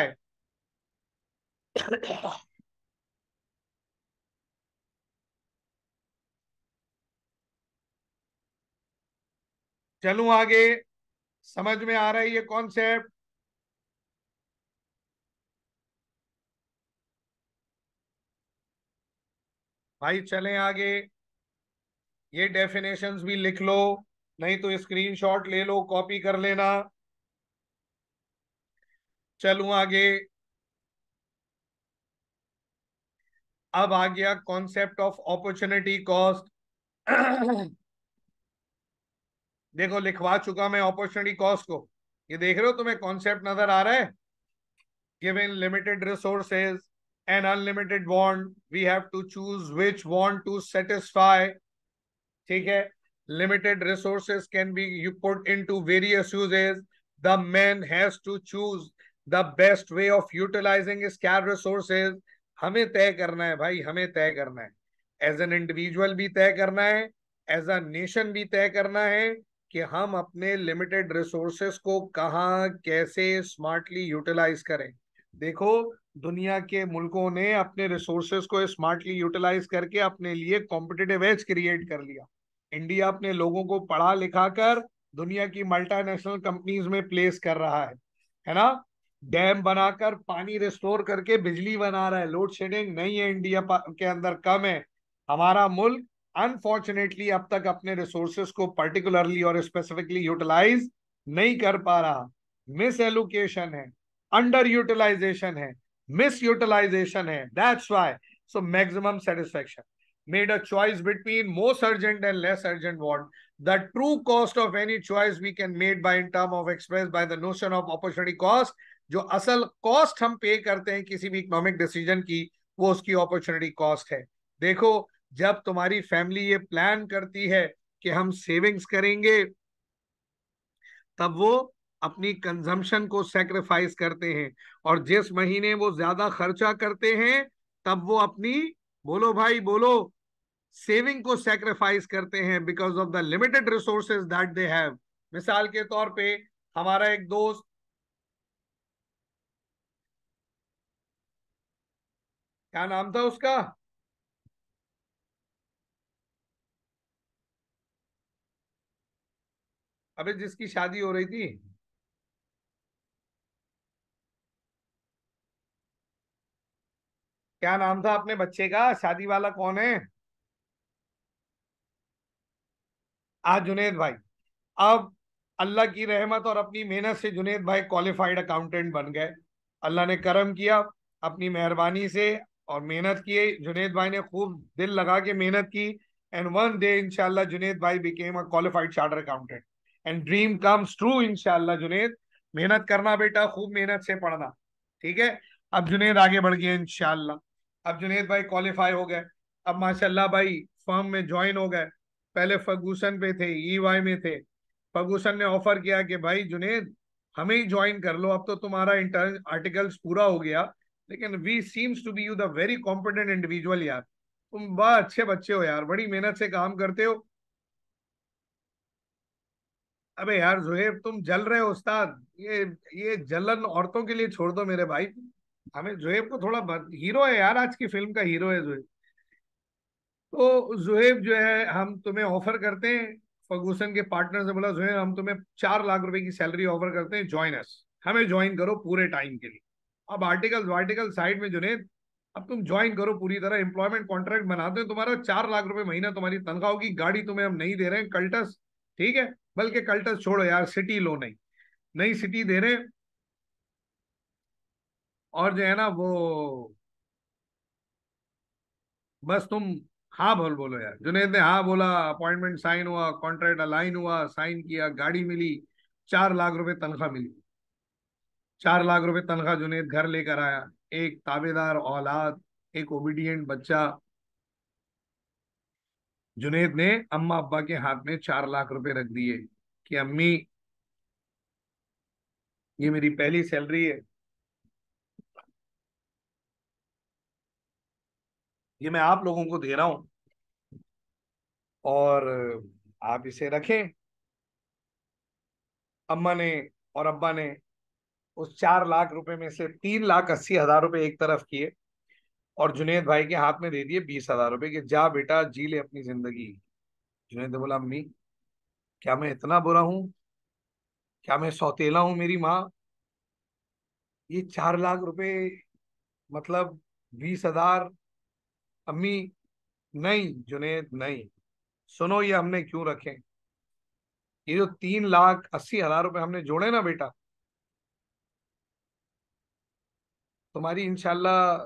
चलूं आगे? समझ में आ रहा है ये कॉन्सेप्ट? भाई चलें आगे। ये डेफिनेशंस भी लिख लो, नहीं तो स्क्रीनशॉट ले लो, कॉपी कर लेना। चलूं आगे। अब आ गया कॉन्सेप्ट ऑफ अपॉर्चुनिटी कॉस्ट। देखो लिखवा चुका मैं अपॉर्चुनिटी कॉस्ट को। ये देख रहे हो, तुम्हें कॉन्सेप्ट नजर आ रहा है? Given limited resources and unlimited want, we have to choose which want to satisfy। ठीक है। Limited resources can be you put into various uses। The man has to choose the best way of utilizing scarce resources। हमें तय करना है भाई, हमें तय करना है। एज एन इंडिविजुअल भी तय करना है, एज अ नेशन भी तय करना है कि हम अपने लिमिटेड रिसोर्सेस को कहाँ कैसे स्मार्टली यूटिलाइज करें। देखो, दुनिया के मुल्कों ने अपने रिसोर्सेस को स्मार्टली यूटिलाइज करके अपने लिए कॉम्पिटिटिव एज क्रिएट कर लिया। इंडिया अपने लोगों को पढ़ा लिखा कर दुनिया की मल्टीनेशनल कंपनीज में प्लेस कर रहा है ना। डैम बनाकर पानी रिस्टोर करके बिजली बना रहा है। लोड शेडिंग नहीं है इंडिया के अंदर, कम है। हमारा मुल्क अनफॉर्चुनेटली अब तक अपने रिसोर्सेस को पर्टिकुलरली और स्पेसिफिकली यूटिलाइज नहीं कर पा रहा। मिस एलोकेशन है, अंडर यूटिलाइजेशन है, मिस यूटिलाइजेशन है। That's why so maximum satisfaction made a choice between most urgent and less urgent want। The true cost of any choice we can made by in term of expressed by the notion of opportunity cost। जो असल cost हम पे करते हैं किसी भी economic decision की, वो उसकी अपॉर्चुनिटी कॉस्ट है। देखो, जब तुम्हारी फैमिली ये प्लान करती है कि हम सेविंग्स करेंगे, तब वो अपनी कंजम्पशन को सेक्रीफाइस करते हैं। और जिस महीने वो ज्यादा खर्चा करते हैं, तब वो अपनी, बोलो भाई बोलो, सेविंग को सेक्रीफाइस करते हैं because of the limited resources that they have. मिसाल के तौर पे, हमारा एक दोस्त, क्या नाम था उसका? अबे जिसकी शादी हो रही थी, क्या नाम था अपने बच्चे का? शादी वाला कौन है? आज जुनेद भाई। अब अल्लाह की रहमत और अपनी मेहनत से जुनेद भाई क्वालिफाइड अकाउंटेंट बन गए। अल्लाह ने करम किया अपनी मेहरबानी से, और मेहनत की। जुनेद भाई ने खूब दिल लगा के मेहनत की। एंड वन डे इंशाल्लाह जुनेद भाई became a qualified charter accountant. And dream comes true इंशाल्लाह जुनेद। मेहनत करना बेटा, खूब मेहनत से पढ़ना, ठीक है। अब जुनेद आगे बढ़ गया इंशाल्लाह। अब जुनेद भाई क्वालिफाई हो गए। अब माशाल्लाह भाई फर्म में ज्वाइन हो गए। पहले फर्गूसन पे थे, ईवाई में थे। फर्गूसन ने ऑफर किया कि भाई जुनेद, हमें ही ज्वाइन कर लो, अब तो तुम्हारा इंटर्न आर्टिकल्स पूरा हो गया। लेकिन we seems to be you the very competent individual यार, तुम बड़ा अच्छे बच्चे हो यार, बड़ी मेहनत से काम करते हो। अबे यार जुहेब, तुम जल रहे हो उस्ताद। ये जलन औरतों के लिए छोड़ दो मेरे भाई। हमें जुहेब को थोड़ा हीरो है यार, आज की फिल्म का हीरो है जुहेब। तो जुहेब जो है, हम तुम्हें ऑफर करते हैं। फर्गूसन के पार्टनर से बोला, जुहेब हम तुम्हें 4 लाख रुपए की सैलरी ऑफर करते हैं, ज्वाइन अस। हमें ज्वाइन करो पूरे टाइम के लिए। अब आर्टिकल वार्टिकल साइड में जुनेद, अब तुम ज्वाइन करो पूरी तरह, एम्प्लॉयमेंट कॉन्ट्रैक्ट बनाते हैं तुम्हारा। 4 लाख रुपए महीना तुम्हारी तनख्वाह होगी। गाड़ी तुम्हें हम नहीं दे रहे हैं कल्टस, ठीक है। बल्कि कल्टस छोड़ो यार, सिटी लो, नहीं नई सिटी दे रहे हैं। और जो है ना वो, बस तुम हाँ बोल बोलो यार। जुनेद ने हाँ बोला, अपॉइंटमेंट साइन हुआ, कॉन्ट्रैक्ट अलाइन हुआ, साइन किया, गाड़ी मिली, 4 लाख रुपए तनख्वाह मिली। 4 लाख रुपए तनख्वाह, जुनेद घर लेकर आया। एक ताबेदार औलाद, एक ओबीडियंट बच्चा। जुनेद ने अम्मा अब्बा के हाथ में 4 लाख रुपए रख दिए कि अम्मी, ये मेरी पहली सैलरी है, ये मैं आप लोगों को दे रहा हूं, और आप इसे रखें। अम्मा ने और अब्बा ने उस 4 लाख रुपए में से 3,80,000 रुपए एक तरफ किए, और जुनेद भाई के हाथ में दे दिए 20,000 रुपए कि जा बेटा जी ले अपनी जिंदगी। जुनेद ने बोला, अम्मी क्या मैं इतना बुरा हूं? क्या मैं सौतेला हूं मेरी माँ? ये 4 लाख रुपए, मतलब 20,000। अम्मी, नहीं जुनेद नहीं, सुनो ये हमने क्यों रखे। ये जो 3,80,000 रुपए हमने जोड़े ना बेटा, तुम्हारी इंशाल्लाह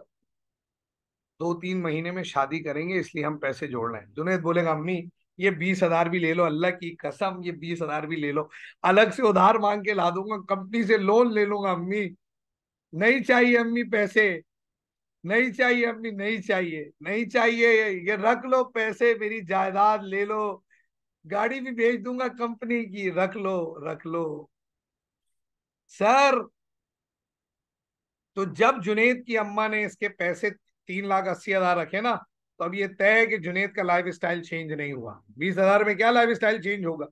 2-3 महीने में शादी करेंगे, इसलिए हम पैसे जोड़ रहे हैं। जुनेद बोलेगा, अम्मी ये 20,000 भी ले लो, अल्लाह की कसम ये 20,000 भी ले लो, अलग से उधार मांग के ला दूंगा, कंपनी से लोन ले लूंगा अम्मी। नहीं चाहिए अम्मी पैसे, नहीं चाहिए अम्मी, नहीं चाहिए, नहीं चाहिए, ये रख लो पैसे, मेरी जायदाद ले लो, गाड़ी भी भेज दूंगा कंपनी की, रख लो, रख लो। सर, तो जब जुनेद की अम्मा ने इसके पैसे 3,80,000 रखे ना, तो अब ये तय है कि जुनेद का लाइफ स्टाइल चेंज नहीं हुआ। 20,000 में क्या लाइफ स्टाइल चेंज होगा?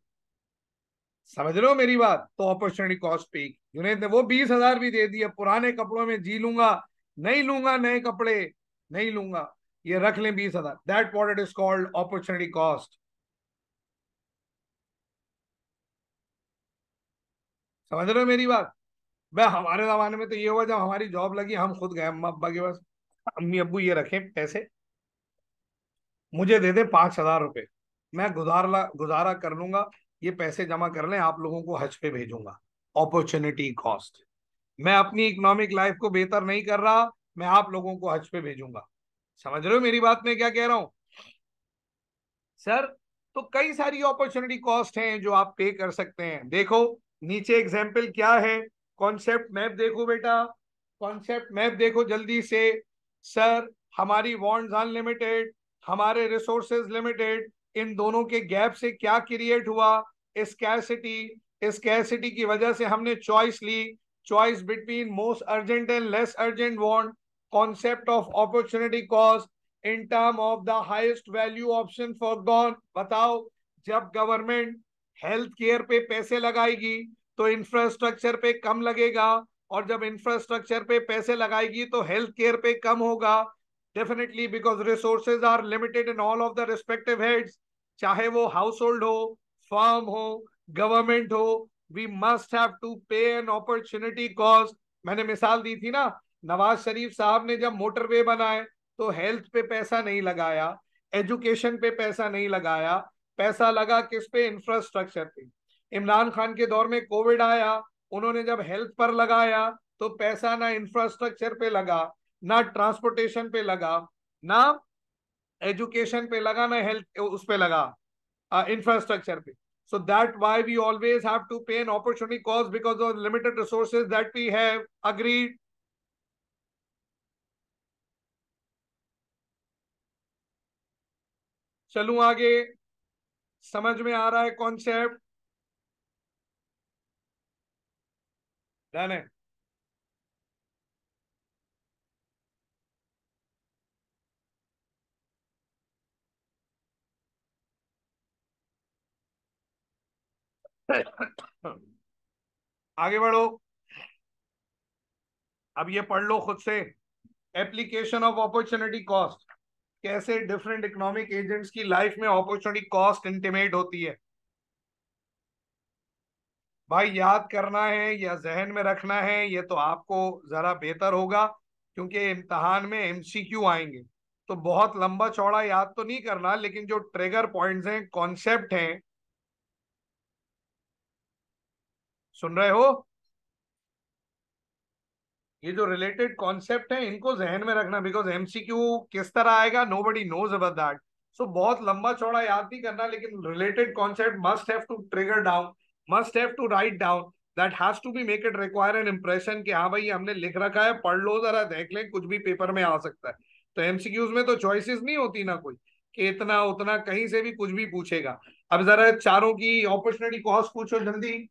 समझ रहे हो मेरी बात? तो अपॉर्चुनिटी कॉस्ट पे जुनेद ने वो 20,000 भी दे दिया, पुराने कपड़ों में जी लूंगा, नहीं लूंगा नए कपड़े, नहीं लूंगा, ये रख लें 20,000। That what it is called opportunity cost. समझ रहे हो मेरी बात? वह हमारे जमाने में तो ये हुआ, जब हमारी जॉब लगी हम खुद गए अम्मा अब्बा के पास, अम्मी अब्बू ये रखें पैसे, मुझे दे दे 5,000 रुपए, मैं गुजारा गुजारा कर लूंगा, ये पैसे जमा कर लें, आप लोगों को हज पे भेजूंगा। Opportunity cost. मैं अपनी इकोनॉमिक लाइफ को बेहतर नहीं कर रहा, मैं आप लोगों को हज पे भेजूंगा। समझ रहे हो मेरी बात में क्या कह रहा हूं? सर, तो कई सारी अपॉर्चुनिटी कॉस्ट हैं जो आप पे कर सकते हैं। देखो नीचे एग्जाम्पल क्या है, कॉन्सेप्ट मैप देखो बेटा, कॉन्सेप्ट मैप देखो जल्दी से। सर, हमारी वॉन्ट्स अनलिमिटेड, हमारे रिसोर्सेज लिमिटेड, इन दोनों के गैप से क्या क्रिएट हुआ? स्कैरसिटी। स्कैरसिटी की वजह से हमने चॉइस ली, choice between most urgent and less urgent want. Concept of opportunity cost in term of the highest value option forgone. बताओ, जब गवर्नमेंट हेल्थ केयर पे पैसे लगाएगी तो इंफ्रास्ट्रक्चर पे कम लगेगा, और जब इंफ्रास्ट्रक्चर पे पैसे लगाएगी तो हेल्थ केयर पे कम होगा। Definitely, because resources are limited in all of the respective heads, चाहे वो हाउस होल्ड हो, फर्म हो, गवर्नमेंट हो, we must have to pay an opportunity cost. मैंने मिसाल दी थी ना, नवाज शरीफ साहब ने जब मोटरवे बनाए तो हेल्थ पे पैसा नहीं लगाया, एजुकेशन पे पैसा नहीं लगाया, पैसा लगा किस पे? इंफ्रास्ट्रक्चर पे। इमरान खान के दौर में कोविड आया, उन्होंने जब हेल्थ पर लगाया तो पैसा ना इंफ्रास्ट्रक्चर पे लगा, ना ट्रांसपोर्टेशन पे लगा, ना एजुकेशन पे लगा, ना हेल्थ उस पे लगा, इंफ्रास्ट्रक्चर पे। So that why we always have to pay an opportunity cost because of limited resources that we have. Agreed? चलूं आगे? समझ में आ रहा है कॉन्सेप्ट? डन है। आगे बढ़ो। अब ये पढ़ लो खुद से। एप्लीकेशन ऑफ अपॉर्चुनिटी कॉस्ट, कैसे डिफरेंट इकोनॉमिक एजेंट्स की लाइफ में अपॉर्चुनिटी कॉस्ट इंटीमेट होती है। भाई याद करना है या जहन में रखना है, ये तो आपको जरा बेहतर होगा, क्योंकि इम्तहान में एमसीक्यू आएंगे। तो बहुत लंबा चौड़ा याद तो नहीं करना, लेकिन जो ट्रिगर पॉइंट्स हैं, कॉन्सेप्ट हैं, सुन रहे हो, ये जो रिलेटेड कॉन्सेप्ट है इनको जहन में रखना, बिकॉज एमसीक्यू किस तरह आएगा nobody knows about that. So बहुत लंबा चौड़ा याद नहीं करना, लेकिन related concept must have to trigger down, must have to write down, that has to be make it require an impression कि हाँ भाई ये हमने लिख रखा है, पढ़ लो जरा, देख लें, कुछ भी पेपर में आ सकता है। तो एमसीक्यूज में तो चॉइसेस नहीं होती ना कोई, कि इतना उतना, कहीं से भी कुछ भी पूछेगा। अब जरा चारों की अपॉर्चुनिटी कॉस्ट पूछो जल्दी।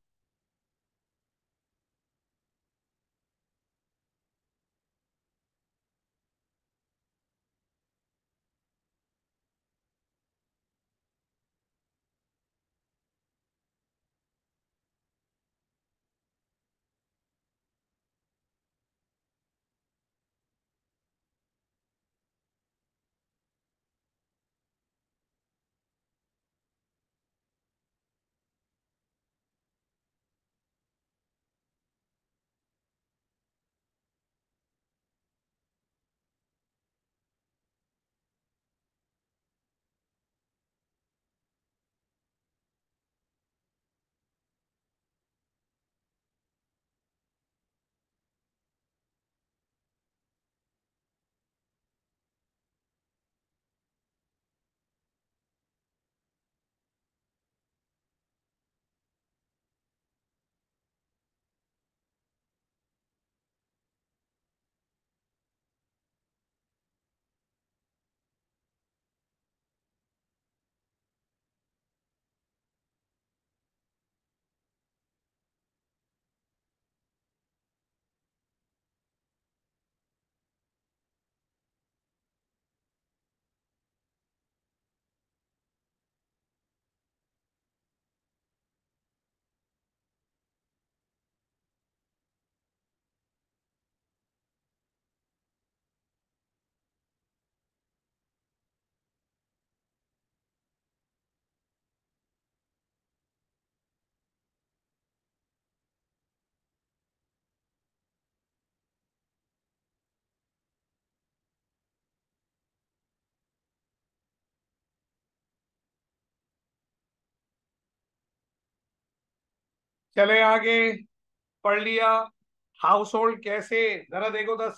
चले आगे, पढ़ लिया। हाउस होल्ड कैसे, जरा देखो, द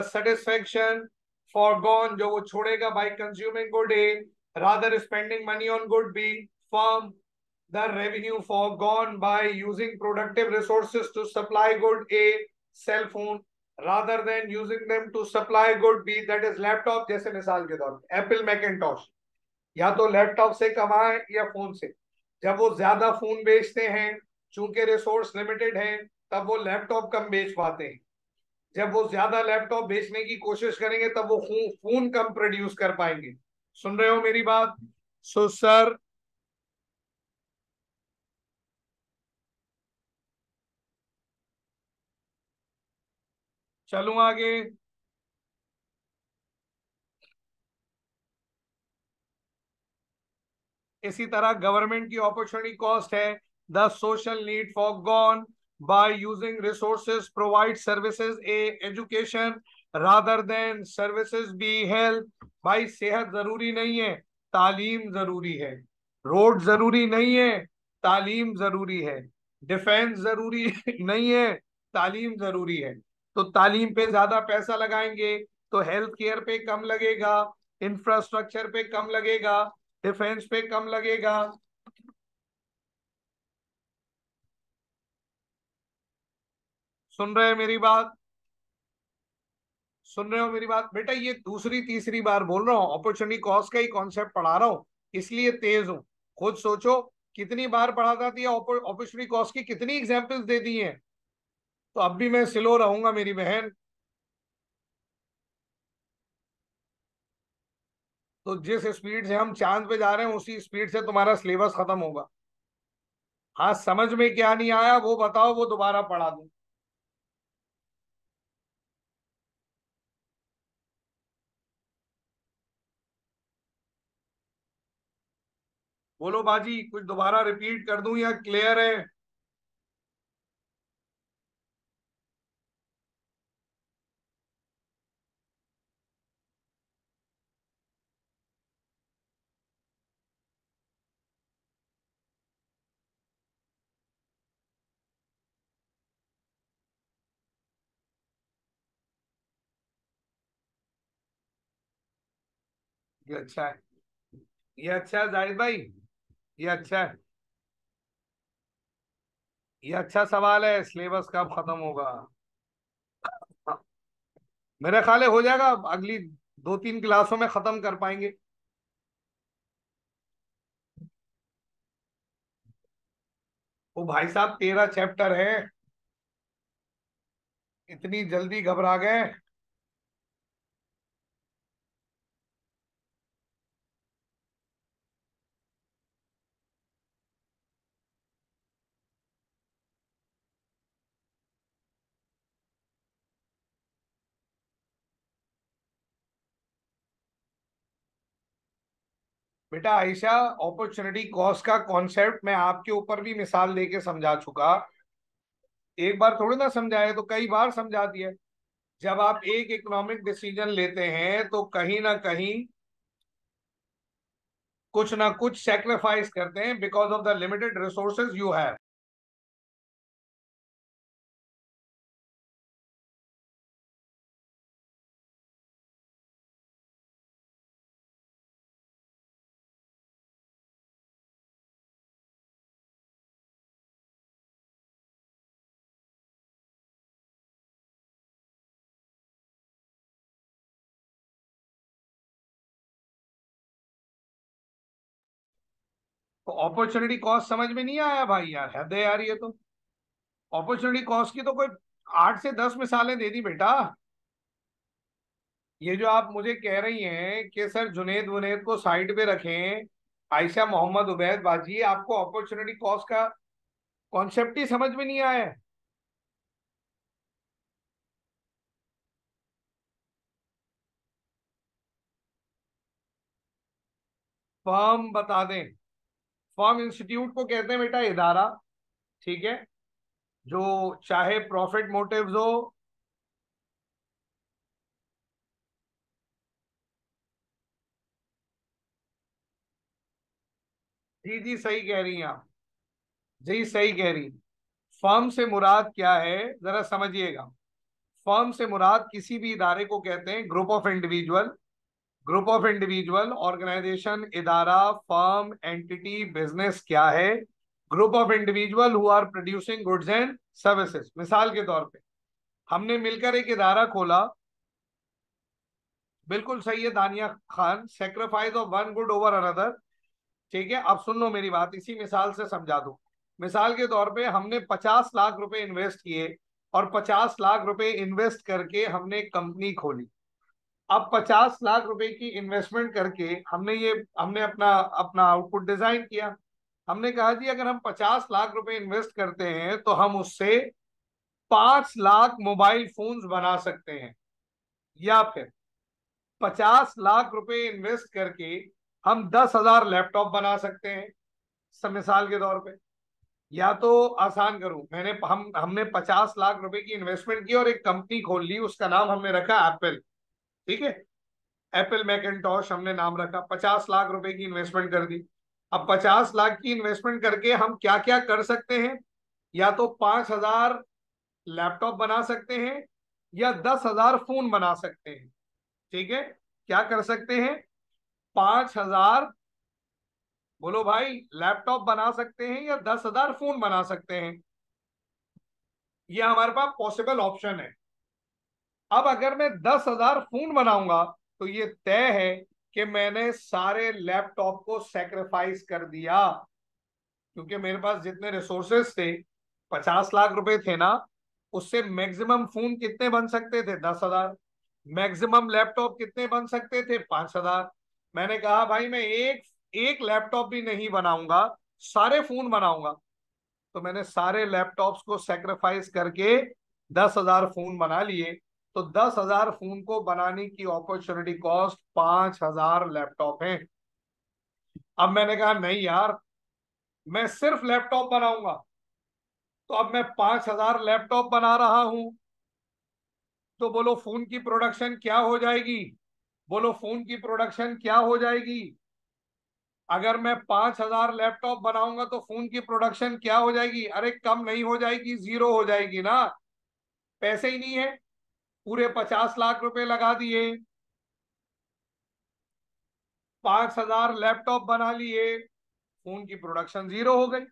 सेटिस्फेक्शन फॉर गॉन, जो वो छोड़ेगा by consuming good A, rather spending money on good B, firm the revenue forgone by using productive resources to supply good A, cell phone, rather than using them to supply good B, that is laptop. जैसे मिसाल के तौर पर Apple Macintosh, या तो laptop से कमाए या फोन से। जब वो ज्यादा फोन बेचते हैं, चूंकि रिसोर्स लिमिटेड है, तब वो लैपटॉप कम बेच पाते हैं। जब वो ज्यादा लैपटॉप बेचने की कोशिश करेंगे, तब वो फोन कम प्रोड्यूस कर पाएंगे। सुन रहे हो मेरी बात? सो सर, चलूं आगे। इसी तरह गवर्नमेंट की अपॉर्चुनिटी कॉस्ट है, the social need forgone by using resources provide services A education, rather than services B health. भाई सेहत जरूरी नहीं है, तालीम जरूरी है। रोड जरूरी नहीं है, तालीम जरूरी है। डिफेंस जरूरी नहीं है, तालीम जरूरी है। तो तालीम पे ज्यादा पैसा लगाएंगे तो हेल्थ केयर पे कम लगेगा, इंफ्रास्ट्रक्चर पे कम लगेगा, डिफेंस पे कम लगेगा। सुन रहे हैं मेरी बात? सुन रहे हो मेरी बात बेटा? ये दूसरी तीसरी बार बोल रहा हूँ, अपॉर्चुनिटी कॉस्ट का ही कॉन्सेप्ट पढ़ा रहा हूँ, इसलिए तेज हूँ। खुद सोचो, कितनी बार पढ़ाता थी, अपॉर्चुनिटी कॉस्ट की कितनी एग्जांपल्स दे दी हैं। तो अब भी मैं स्लो रहूंगा मेरी बहन। तो जिस स्पीड से हम चांद पे जा रहे हैं, उसी स्पीड से तुम्हारा सिलेबस खत्म होगा। हाँ, समझ में क्या नहीं आया वो बताओ, वो दोबारा पढ़ा दूं? बोलो बाजी, कुछ दोबारा रिपीट कर दूं या क्लियर है? ये अच्छा है, ये अच्छा है जाहिद भाई, ये अच्छा है, ये अच्छा सवाल है। सिलेबस कब खत्म होगा? हाँ, मेरे ख्याल है हो जाएगा, अगली 2-3 क्लासों में खत्म कर पाएंगे। वो भाई साहब 13 चैप्टर है, इतनी जल्दी घबरा गए? बेटा आयशा, अपॉर्चुनिटी कॉस्ट का कॉन्सेप्ट मैं आपके ऊपर भी मिसाल लेके समझा चुका। एक बार थोड़ी ना समझाया, तो कई बार समझा दिया। जब आप एक इकोनॉमिक डिसीजन लेते हैं तो कहीं ना कहीं कुछ ना कुछ सेक्रीफाइस करते हैं because of the limited resources you have. तो अपॉर्चुनिटी कॉस्ट समझ में नहीं आया भाई? यार हद है यार, ये तो अपॉर्चुनिटी कॉस्ट की तो कोई 8 से 10 मिसालें दे दी बेटा। ये जो आप मुझे कह रही हैं कि सर जुनेद वुनेद को साइड पे रखें, आयशा मोहम्मद उबैद बाजी, आपको अपॉर्चुनिटी कॉस्ट का कॉन्सेप्ट ही समझ में नहीं आया है। फर्म बता दें? फर्म इंस्टीट्यूट को कहते हैं बेटा इदारा, ठीक है, जो चाहे प्रॉफिट मोटिव्स हो। जी जी सही कह रही हैं आप, जी सही कह रही। फर्म से मुराद क्या है जरा समझिएगा। फर्म से मुराद किसी भी इदारे को कहते हैं, group of individual, group of individual, organization, इदारा, फर्म, एंटिटी, बिजनेस क्या है? Group of individual who are producing goods and services. मिसाल के तौर पे हमने मिलकर एक इदारा खोला, बिल्कुल सही है दानिया Khan, sacrifice of one good over another. ठीक है, अब सुन लो मेरी बात, इसी मिसाल से समझा दूं। मिसाल के तौर पे हमने 50 लाख रुपए इन्वेस्ट किए, और 50 लाख रुपए इन्वेस्ट करके हमने कंपनी खोली। अब 50 लाख रुपए की इन्वेस्टमेंट करके हमने अपना अपना आउटपुट डिजाइन किया। हमने कहा जी अगर हम 50 लाख रुपए इन्वेस्ट करते हैं तो हम उससे 5 लाख मोबाइल फोन्स बना सकते हैं, या फिर 50 लाख रुपए इन्वेस्ट करके हम 10,000 लैपटॉप बना सकते हैं। मिसाल के तौर पे, या तो आसान करूं, हमने 50 लाख रुपए की इन्वेस्टमेंट की और एक कंपनी खोल ली, उसका नाम हमने रखा एप्पल। ठीक है, एप्पल मैकिंटॉश हमने नाम रखा, 50 लाख रुपए की इन्वेस्टमेंट कर दी। अब 50 लाख की इन्वेस्टमेंट करके हम क्या क्या कर सकते हैं? या तो 5,000 लैपटॉप बना सकते हैं, या 10,000 फोन बना सकते हैं। ठीक है, क्या कर सकते हैं? 5,000, बोलो भाई, लैपटॉप बना सकते हैं या 10,000 फोन बना सकते हैं। ये हमारे पास पॉसिबल ऑप्शन है। अब अगर मैं 10,000 फोन बनाऊंगा तो ये तय है कि मैंने सारे लैपटॉप को सेक्रीफाइस कर दिया, क्योंकि मेरे पास जितने रिसोर्सेस थे, 50 लाख रुपए थे ना, उससे मैक्सिमम फोन कितने बन सकते थे? 10,000। मैक्सिमम लैपटॉप कितने बन सकते थे? 5,000। मैंने कहा भाई मैं एक एक लैपटॉप भी नहीं बनाऊंगा, सारे फोन बनाऊंगा। तो मैंने सारे लैपटॉप्स को सेक्रीफाइस करके 10,000 फोन बना लिए। तो 10,000 फोन को बनाने की अपॉर्चुनिटी कॉस्ट 5,000 लैपटॉप है। अब मैंने कहा नहीं यार, मैं सिर्फ लैपटॉप बनाऊंगा। तो अब मैं 5,000 लैपटॉप बना रहा हूं। तो बोलो फोन की प्रोडक्शन क्या हो जाएगी? बोलो फोन की प्रोडक्शन क्या हो जाएगी? अगर मैं 5,000 लैपटॉप बनाऊंगा तो फोन की प्रोडक्शन क्या हो जाएगी? अरे कम नहीं हो जाएगी, जीरो हो जाएगी ना। पैसे ही नहीं है, पूरे 50 लाख रुपए लगा दिए, 5,000 लैपटॉप बना लिए, फोन की प्रोडक्शन जीरो हो गई।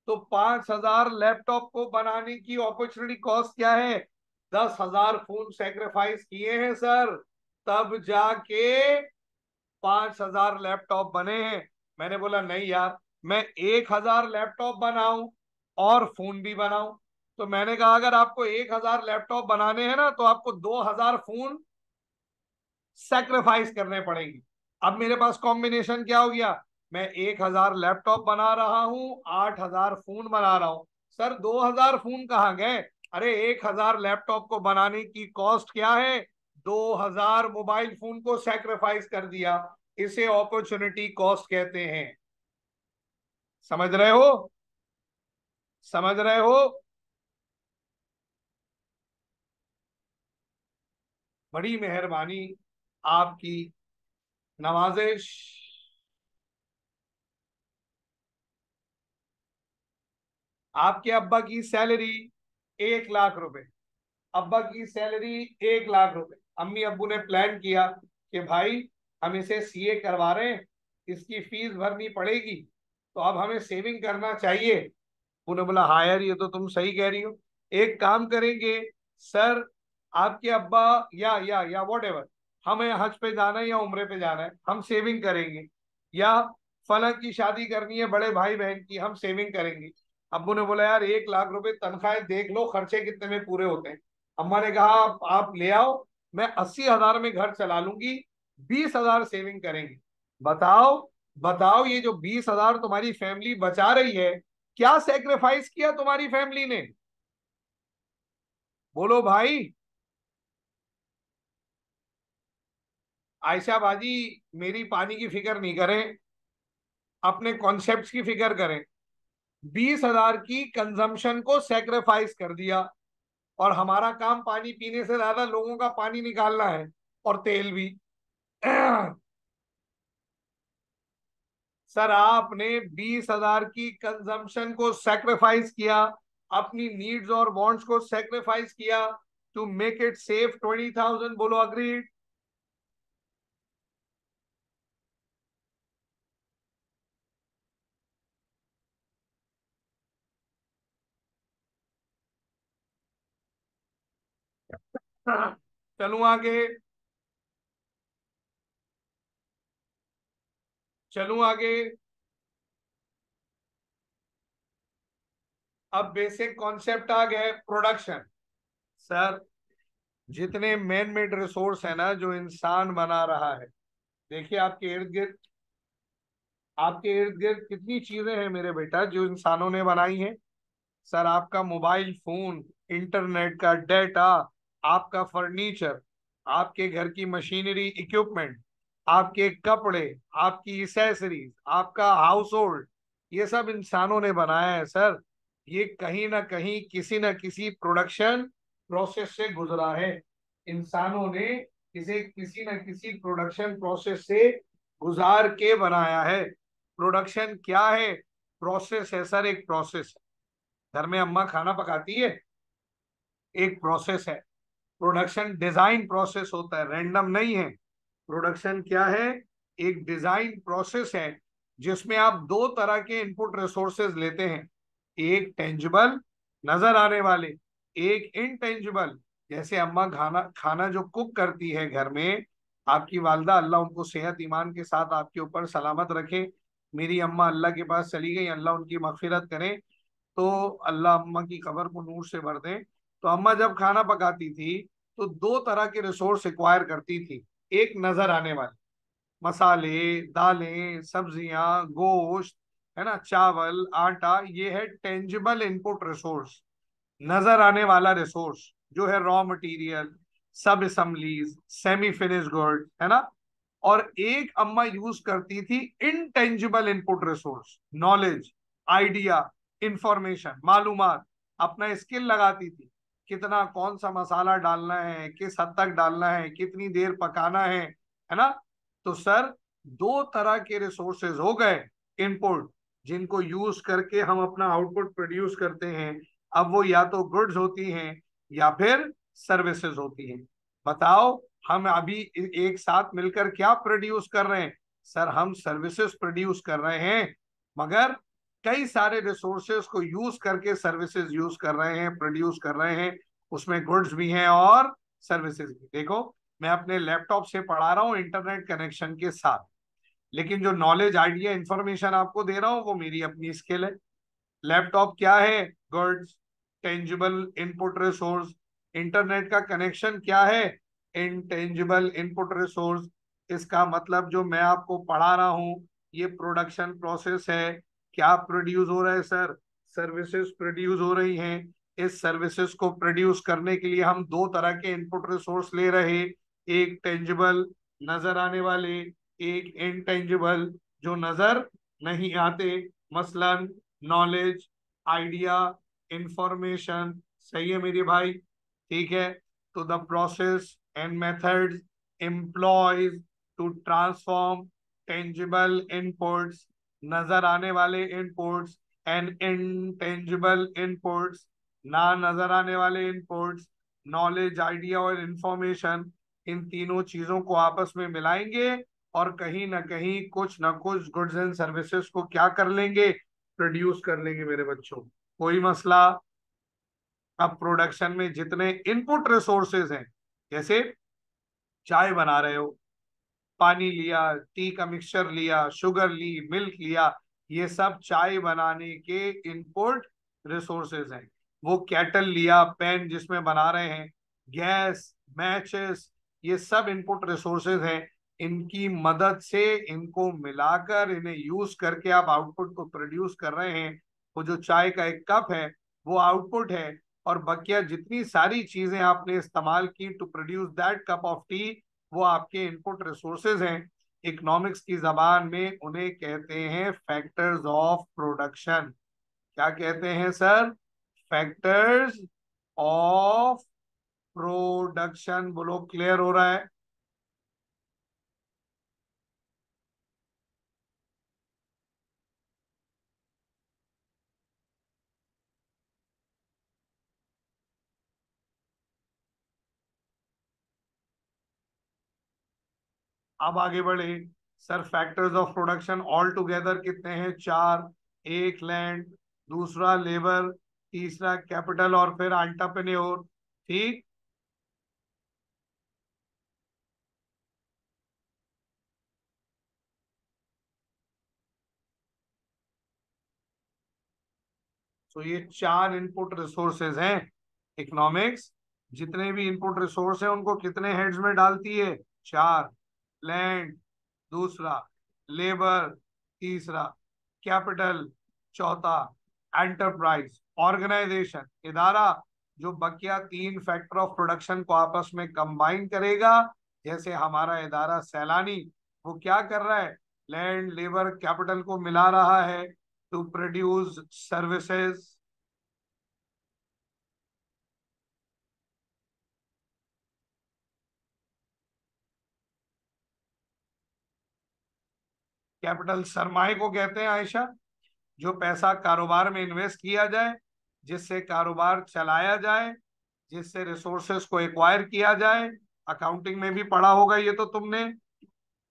तो 5,000 लैपटॉप को बनाने की अपॉर्चुनिटी कॉस्ट क्या है? 10,000 फोन सेक्रीफाइस किए हैं सर, तब जाके 5,000 लैपटॉप बने हैं। मैंने बोला नहीं यार, मैं 1,000 लैपटॉप बनाऊं और फोन भी बनाऊं। तो मैंने कहा अगर आपको 1,000 लैपटॉप बनाने हैं ना, तो आपको 2,000 फोन सेक्रीफाइस करने पड़ेंगे। अब मेरे पास कॉम्बिनेशन क्या हो गया? मैं 1,000 लैपटॉप बना रहा हूं, 8,000 फोन बना रहा हूं। सर 2,000 फोन कहाँ गए? अरे 1,000 लैपटॉप को बनाने की कॉस्ट क्या है? 2,000 मोबाइल फोन को सेक्रीफाइस कर दिया। इसे अपॉर्चुनिटी कॉस्ट कहते हैं। समझ रहे हो? समझ रहे हो? बड़ी मेहरबानी आपकी, नवाजिश। आपके अब्बा की सैलरी 1 लाख रुपए, अब्बा की सैलरी 1 लाख रुपए। अम्मी अब्बू ने प्लान किया कि भाई हम इसे सीए करवा रहे हैं, इसकी फीस भरनी पड़ेगी, तो अब हमें सेविंग करना चाहिए। उन्होंने बोला हाँ यार, ये तो तुम सही कह रही हो। एक काम करेंगे सर, आपके अब्बा या वॉट एवर, हमें हज पे जाना है या उम्रे पे जाना है, हम सेविंग करेंगे। या फला की शादी करनी है बड़े भाई बहन की, हम सेविंग करेंगे। अब्बू ने बोला यार 1 लाख रुपए तनख्वाह देख लो खर्चे कितने में पूरे होते हैं। अम्मा ने कहा आप ले आओ, मैं 80,000 में घर चला लूंगी, 20,000 सेविंग करेंगे। बताओ, बताओ ये जो 20,000 तुम्हारी फैमिली बचा रही है, क्या सेक्रीफाइस किया तुम्हारी फैमिली ने? बोलो भाई। आयशा बाजी, मेरी पानी की फिक्र नहीं करें, अपने कॉन्सेप्ट्स की फिक्र करें। 20,000 की कंजम्पशन को सेक्रीफाइस कर दिया, और हमारा काम पानी पीने से ज्यादा लोगों का पानी निकालना है, और तेल भी। सर आपने 20,000 की कंजम्पशन को सेक्रीफाइस किया, अपनी नीड्स और वांट्स को सेक्रीफाइस किया, टू मेक इट सेफ 20,000। बोलो अग्रीड? चलूं आगे? चलूं आगे? अब बेसिक कॉन्सेप्ट आ गए, प्रोडक्शन। सर जितने मैन मेड रिसोर्स है ना जो इंसान बना रहा है, देखिए आपके इर्द गिर्द कितनी चीजें हैं मेरे बेटा जो इंसानों ने बनाई हैं। सर आपका मोबाइल फोन, इंटरनेट का डेटा, आपका फर्नीचर, आपके घर की मशीनरी इक्विपमेंट, आपके कपड़े, आपकी एसेसरीज, आपका हाउस होल्ड, ये सब इंसानों ने बनाया है सर। ये कहीं ना कहीं किसी ना किसी प्रोडक्शन प्रोसेस से गुजरा है। इंसानों ने इसे किसी ना किसी प्रोडक्शन प्रोसेस से गुजार के बनाया है। प्रोडक्शन क्या है? प्रोसेस है सर, एक प्रोसेस। घर में अम्मा खाना पकाती है, एक प्रोसेस है। प्रोडक्शन डिजाइन प्रोसेस होता है, रैंडम नहीं है। प्रोडक्शन क्या है? एक डिजाइन प्रोसेस है, जिसमें आप दो तरह के इनपुट रिसोर्सेज लेते हैं। एक टेंजिबल, नजर आने वाले, एक इनटेंजिबल। जैसे अम्मा खाना खाना जो कुक करती है घर में, आपकी वालदा अल्लाह उनको सेहत ईमान के साथ आपके ऊपर सलामत रखे, मेरी अम्मा अल्लाह के पास चली गई, अल्लाह उनकी मगफिरत करे, तो अल्लाह अम्मा की कब्र को नूर से भर दे। तो अम्मा जब खाना पकाती थी तो दो तरह के रिसोर्स एक्वायर करती थी। एक नजर आने वाले, मसाले, दालें, सब्जियां, गोश्त, है ना, चावल, आटा, ये है टेंजिबल इनपुट रिसोर्स, नजर आने वाला रिसोर्स, जो है रॉ मटेरियल, सब असेंबलीज, सेमी फिनिश गुड, है ना। और एक अम्मा यूज करती थी intangible input resource, knowledge, idea, information, मालूमात, अपना स्किल लगाती थी, कितना कौन सा मसाला डालना है, किस हद तक डालना है, कितनी देर पकाना है ना। तो सर, दो तरह के रिसोर्सेज हो गए इनपुट, जिनको यूज करके हम अपना आउटपुट प्रोड्यूस करते हैं। अब वो या तो गुड्स होती हैं या फिर सर्विसेज होती हैं। बताओ, हम अभी एक साथ मिलकर क्या प्रोड्यूस कर रहे हैं? सर, हम सर्विसेज प्रोड्यूस कर रहे हैं, मगर कई सारे रिसोर्सेज को यूज करके सर्विसेज यूज कर रहे हैं, प्रोड्यूस कर रहे हैं। उसमें गुड्स भी हैं और सर्विसेज भी। देखो, मैं अपने लैपटॉप से पढ़ा रहा हूँ इंटरनेट कनेक्शन के साथ, लेकिन जो नॉलेज, आइडिया, इंफॉर्मेशन आपको दे रहा हूँ वो मेरी अपनी स्किल है। लैपटॉप क्या है? Goods, tangible input resource. Internet का कनेक्शन क्या है? Intangible input resource. इसका मतलब जो मैं आपको पढ़ा रहा हूं, ये प्रोडक्शन प्रोसेस है। क्या प्रोड्यूस हो रहा है सर? सर्विसेज प्रोड्यूस हो रही हैं। इस सर्विसेज को प्रोड्यूस करने के लिए हम दो तरह के इनपुट रिसोर्स ले रहे, एक टेंजिबल, नजर आने वाले, एक इनटेंजिबल, जो नजर नहीं आते, मसलन नॉलेज, आइडिया, इंफॉर्मेशन। सही है मेरे भाई? ठीक है। तो the process and methods employs to transform tangible inputs, नजर आने वाले इनपुट्स, एंड इनटेंजिबल इनपुट्स, ना नजर आने वाले इनपुट्स, नॉलेज, आइडिया और इंफॉर्मेशन, इन तीनों चीजों को आपस में मिलाएंगे और कहीं ना कहीं कुछ ना कुछ गुड्स एंड सर्विसेज को क्या कर लेंगे? प्रोड्यूस कर लेंगे मेरे बच्चों। कोई मसला? अब प्रोडक्शन में जितने इनपुट रिसोर्सेज हैं, जैसे चाय बना रहे हो, पानी लिया, टी का मिक्सचर लिया, शुगर ली, मिल्क लिया, ये सब चाय बनाने के इनपुट रिसोर्सेज हैं। वो केटल लिया, पैन जिसमें बना रहे हैं, गैस, मैचेस, ये सब इनपुट रिसोर्सेज हैं। इनकी मदद से, इनको मिलाकर, इन्हें यूज करके आप आउटपुट को प्रोड्यूस कर रहे हैं। वो जो चाय का एक कप है, वो आउटपुट है, और बकिया जितनी सारी चीजें आपने इस्तेमाल की to produce that cup of tea, वो आपके इनपुट रिसोर्सेज हैं। इकोनॉमिक्स की जबान में उन्हें कहते हैं फैक्टर्स ऑफ प्रोडक्शन। क्या कहते हैं सर? Factors of production. बोलो, क्लियर हो रहा है? अब आगे बढ़े। Sir, factors of production all together कितने हैं? चार। एक लैंड, दूसरा लेबर, तीसरा कैपिटल, और फिर एंटरप्रेन्योर। ठीक। तो ये चार इनपुट रिसोर्सेज हैं। इकोनॉमिक्स जितने भी इनपुट रिसोर्स हैं उनको कितने हेड्स में डालती है? चार। लैंड, दूसरा, लेबर, तीसरा, कैपिटल, चौथा, एंटरप्राइज, ऑर्गेनाइजेशन, इदारा, जो बकिया तीन फैक्टर ऑफ प्रोडक्शन को आपस में कंबाइन करेगा। जैसे हमारा इदारा सैलानी, वो क्या कर रहा है? लैंड, लेबर, कैपिटल को मिला रहा है टू प्रोड्यूस सर्विसेज। कैपिटल सरमाए को कहते हैं आयशा, जो पैसा कारोबार में इन्वेस्ट किया जाए, जिससे कारोबार चलाया जाए, जिससे रिसोर्सेस को एक्वायर किया जाए। अकाउंटिंग में भी पढ़ा होगा ये तो तुमने।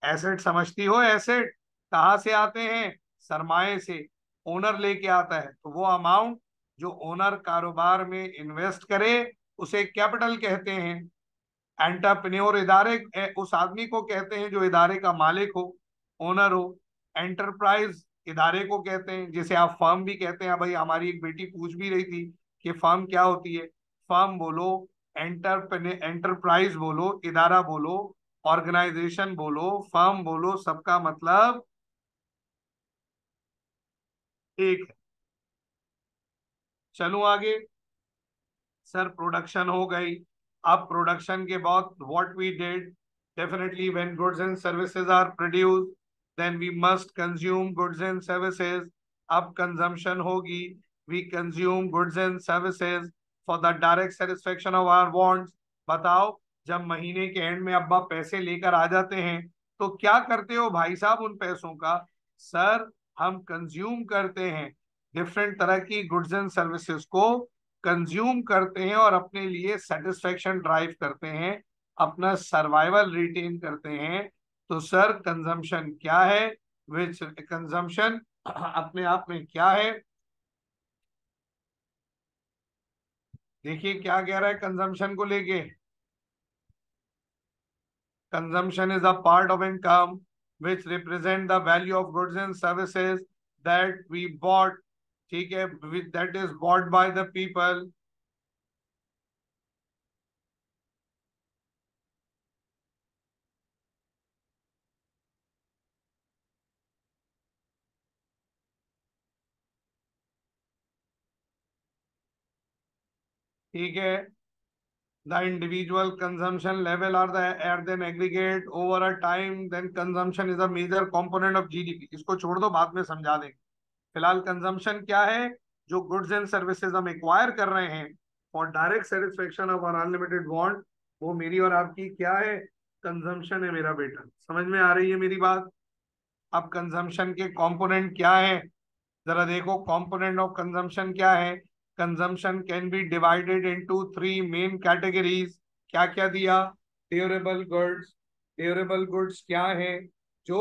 एसेट समझती हो? एसेट कहाँ से आते हैं? सरमाए से। ओनर लेके आता है, तो वो अमाउंट जो ओनर कारोबार में इन्वेस्ट करे, उसे कैपिटल कहते हैं। एंटरप्रेन्योर, इदारे, उस आदमी को कहते हैं जो इदारे का मालिक हो, ओनर हो। एंटरप्राइज इदारे को कहते हैं, जिसे आप फर्म भी कहते हैं। भाई, हमारी एक बेटी पूछ भी रही थी कि फर्म क्या होती है। फर्म बोलो, एंटरप्राइज बोलो, इदारा बोलो, ऑर्गेनाइजेशन बोलो, फर्म बोलो, सबका मतलब एक है। चलूं आगे। सर प्रोडक्शन हो गई। अब प्रोडक्शन के बाद what we did, definitely when goods and services are produce then we must consume goods and services. अब कंजम्पशन होगी, we consume goods and services for the direct satisfaction of our wants. बताओ, जब महीने के and में अब्बा पैसे लेकर आ जाते हैं तो क्या करते हो भाई साहब उन पैसों का? सर हम कंज्यूम करते हैं, डिफरेंट तरह की गुड्स एंड सर्विसेज को कंज्यूम करते हैं और अपने लिए सेटिस्फेक्शन ड्राइव करते हैं, अपना सर्वाइवल रिटेन करते हैं। तो सर कंजम्पशन क्या है? विच कंजम्पशन अपने आप में क्या है? देखिए क्या कह रहा है कंजम्पशन को लेके। Consumption is a part of income which represent the value of goods and services that we bought. ठीक है, that is bought by the people. ठीक है, the individual consumption level are the at then aggregate over a time, then consumption is a major component of GDP। इसको छोड़ दो, बाद में समझा देंगे। फिलहाल कंजम्पशन क्या है? जो गुड्स एंड सर्विसेज हम एक्वायर कर रहे हैं for direct satisfaction of our unlimited want, वो मेरी और आपकी क्या है? कंजम्पशन है मेरा बेटा। समझ में आ रही है मेरी बात? अब कंजम्पशन के कंपोनेंट क्या है, जरा देखो कंपोनेंट ऑफ कंजम्पशन क्या है। Consumption can be divided into three main categories. क्या क्या दिया? Durable goods. ड्यूरेबल गुड्स क्या है? जो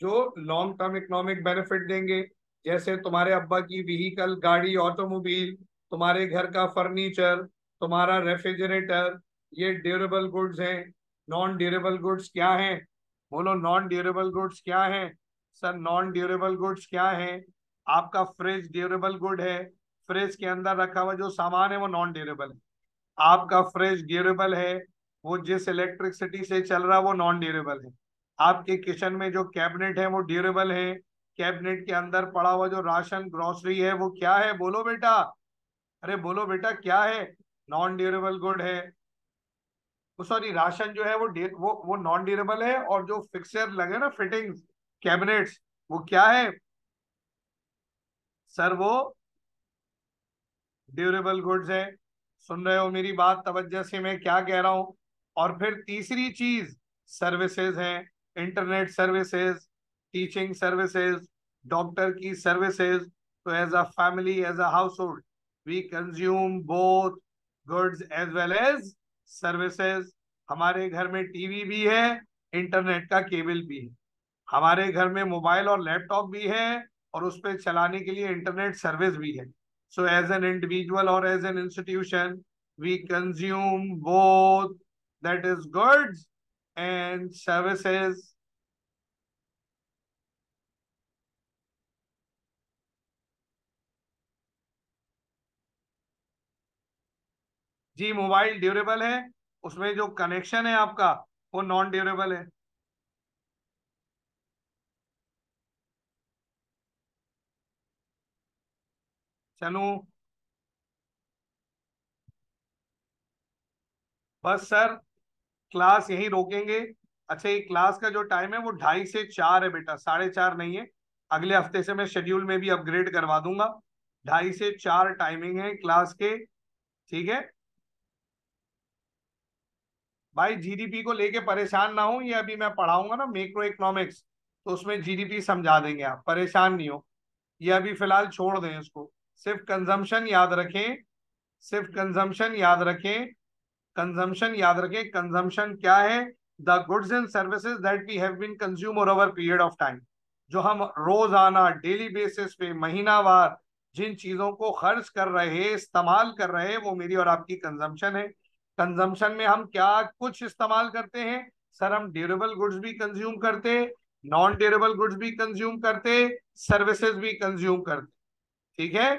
जो लॉन्ग टर्म इकोनॉमिक बेनिफिट देंगे, जैसे तुम्हारे अब्बा की व्हीकल, गाड़ी, ऑटोमोबाइल, तुम्हारे घर का फर्नीचर, तुम्हारा रेफ्रिजरेटर, ये ड्यूरेबल गुड्स हैं। नॉन ड्यूरेबल गुड्स क्या हैं? बोलो, नॉन ड्यूरेबल गुड्स क्या हैं? सर नॉन ड्यूरेबल गुड्स क्या हैं? आपका फ्रिज ड्यूरेबल गुड है, फ्रिज के अंदर रखा हुआ जो सामान है वो नॉन ड्यूरेबल है। आपका फ्रिज ड्यूरेबल है, वो जिस इलेक्ट्रिसिटी से चल रहा है वो नॉन ड्यूरेबल है। आपके किचन में जो कैबिनेट है वो ड्यूरेबल है, कैबिनेट के अंदर पड़ा हुआ जो राशन ग्रोसरी है वो क्या है? बोलो बेटा, अरे बोलो बेटा क्या है? नॉन ड्यूरेबल गुड है। वो सॉरी, राशन जो है वो नॉन ड्यूरेबल है, और जो फिक्सर लगे ना, फिटिंग्स, कैबिनेट्स, वो क्या है? सर वो ड्यूरेबल गुड्स है। सुन रहे हो मेरी बात तवज्जो से, मैं क्या कह रहा हूं? और फिर तीसरी चीज सर्विसेज है। Internet services, teaching services, doctor की सर्विसेज। तो as a family, as a household, we consume both goods as well as services. हमारे घर में टीवी भी है, इंटरनेट का केबल भी है, हमारे घर में मोबाइल और लैपटॉप भी है, और उस पर चलाने के लिए इंटरनेट सर्विस भी है। सो एज एन इंडिविजुअल और as an institution, we consume both, that is goods and services. जी, मोबाइल ड्यूरेबल है, उसमें जो कनेक्शन है आपका वो नॉन ड्यूरेबल है। चलो, बस सर क्लास यहीं रोकेंगे। अच्छा, ये क्लास का जो टाइम है वो 2:30 से 4 है बेटा, 4:30 नहीं है। अगले हफ्ते से मैं शेड्यूल में भी अपग्रेड करवा दूंगा। 2:30 से 4 टाइमिंग है क्लास के। ठीक है भाई, जीडीपी को लेके परेशान ना हो, ये अभी मैं पढ़ाऊंगा ना मैक्रो इकोनॉमिक्स, तो उसमें जीडीपी समझा देंगे, आप परेशान नहीं हो। ये अभी फिलहाल छोड़ दें इसको। सिर्फ कंजम्पशन याद रखें, सिर्फ कंजम्पशन याद रखें, कंजम्पशन याद रखें। कंजम्पशन क्या है? The goods and services that we have been consume over period of time. जो हम रोजाना, डेली बेसिस पे, महीनावार जिन चीजों को खर्च कर रहे, इस्तेमाल कर रहे हैं, वो मेरी और आपकी कंजम्पशन है। कंजम्पशन में हम क्या कुछ इस्तेमाल करते हैं? सर हम ड्यूरेबल गुड्स भी कंज्यूम करते, नॉन ड्यूरेबल गुड्स भी कंज्यूम करते, सर्विसेज भी कंज्यूम करते। ठीक है,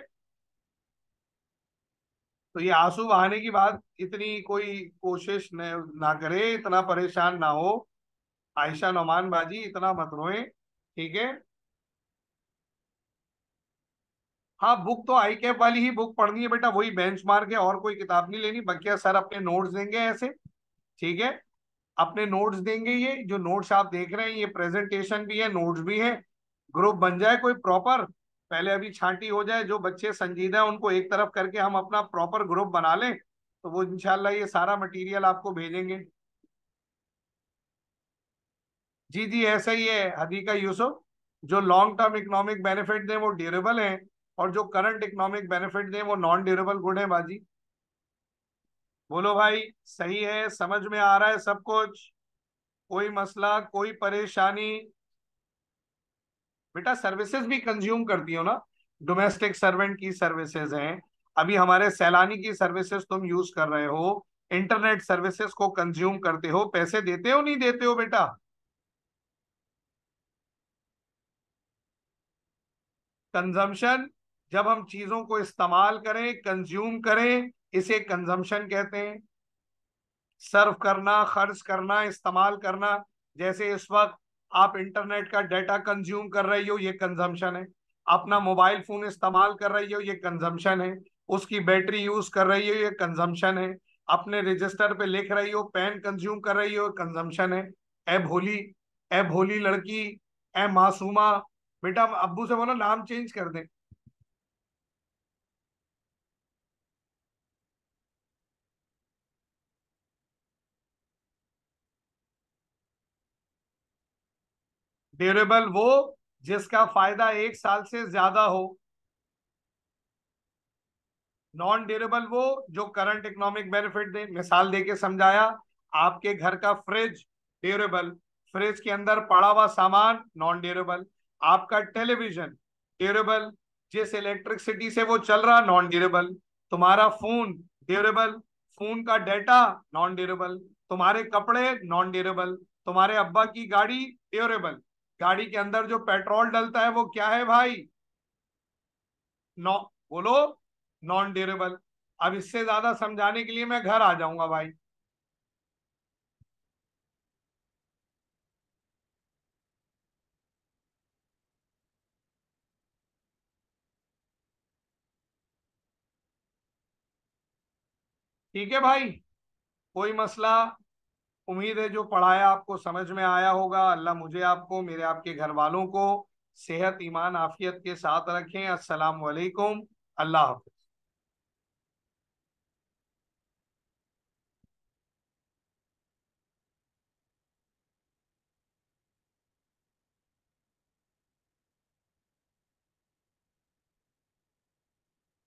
तो ये आंसू बहाने की बात इतनी कोई कोशिश ना करे, इतना परेशान ना हो। आयशा नौमान बाजी, इतना मत रोए। ठीक है, हाँ, बुक तो आई कैप वाली ही बुक पढ़नी है बेटा, वही बेंचमार्क है, और कोई किताब नहीं लेनी। बकिया सर अपने नोट्स देंगे ऐसे, ठीक है, अपने नोट्स देंगे। ये जो नोट्स आप देख रहे हैं ये प्रेजेंटेशन भी है, नोट्स भी है। ग्रुप बन जाए कोई प्रॉपर, पहले अभी छांटी हो जाए, जो बच्चे संजीदा है उनको एक तरफ करके हम अपना प्रॉपर ग्रुप बना लें, तो वो इंशाल्लाह ये सारा मटेरियल आपको भेजेंगे। जी जी, ऐसा ही है हदीका यूसुफ। जो लॉन्ग टर्म इकोनॉमिक बेनिफिट दें वो ड्यूरेबल हैं, और जो करंट इकोनॉमिक बेनिफिट दें वो नॉन ड्यूरेबल गुड है बाजी। बोलो भाई, सही है, समझ में आ रहा है सब कुछ? कोई मसला, कोई परेशानी? बेटा सर्विसेज भी कंज्यूम करती हो ना, डोमेस्टिक सर्वेंट की सर्विसेज हैं, अभी हमारे सैलानी की सर्विसेज तुम यूज कर रहे हो, इंटरनेट सर्विसेज को कंज्यूम करते हो, पैसे देते हो नहीं देते हो बेटा? कंजम्पशन, जब हम चीजों को इस्तेमाल करें, कंज्यूम करें, इसे कंजम्पशन कहते हैं। सर्व करना, खर्च करना, इस्तेमाल करना। जैसे इस वक्त आप इंटरनेट का डाटा कंज्यूम कर रही हो, ये कंजम्पशन है। अपना मोबाइल फोन इस्तेमाल कर रही हो, ये कंजम्पशन है। उसकी बैटरी यूज कर रही हो, ये कंजम्पशन है। अपने रजिस्टर पे लिख रही हो, पेन कंज्यूम कर रही हो, कंजम्पशन है। ए भोली, ए भोली लड़की, ए मासूमा। बेटा अब्बू से बोलो नाम चेंज कर दे। ड्यूरेबल वो जिसका फायदा 1 साल से ज्यादा हो। नॉन ड्यूरेबल वो जो करंट इकोनॉमिक बेनिफिट दे। मिसाल देके समझाया, आपके घर का फ्रिज ड्यूरेबल, फ्रिज के अंदर पड़ा हुआ सामान नॉन ड्यूरेबल। आपका टेलीविजन ड्यूरेबल, जिस इलेक्ट्रिसिटी से वो चल रहा नॉन ड्यूरेबल। तुम्हारा फोन ड्यूरेबल, फोन का डेटा नॉन ड्यूरेबल। तुम्हारे कपड़े नॉन ड्यूरेबल। तुम्हारे अब्बा की गाड़ी ड्यूरेबल, गाड़ी के अंदर जो पेट्रोल डलता है वो क्या है भाई? नॉ बोलो, नॉन ड्यूरेबल। अब इससे ज्यादा समझाने के लिए मैं घर आ जाऊंगा भाई। ठीक है भाई, कोई मसला? उम्मीद है जो पढ़ाया आपको समझ में आया होगा। अल्लाह मुझे, आपको, मेरे आपके घर वालों को सेहत ईमान आफियत के साथ रखें। अस्सलाम वालेकुम। अल्लाह हाफ़िज़।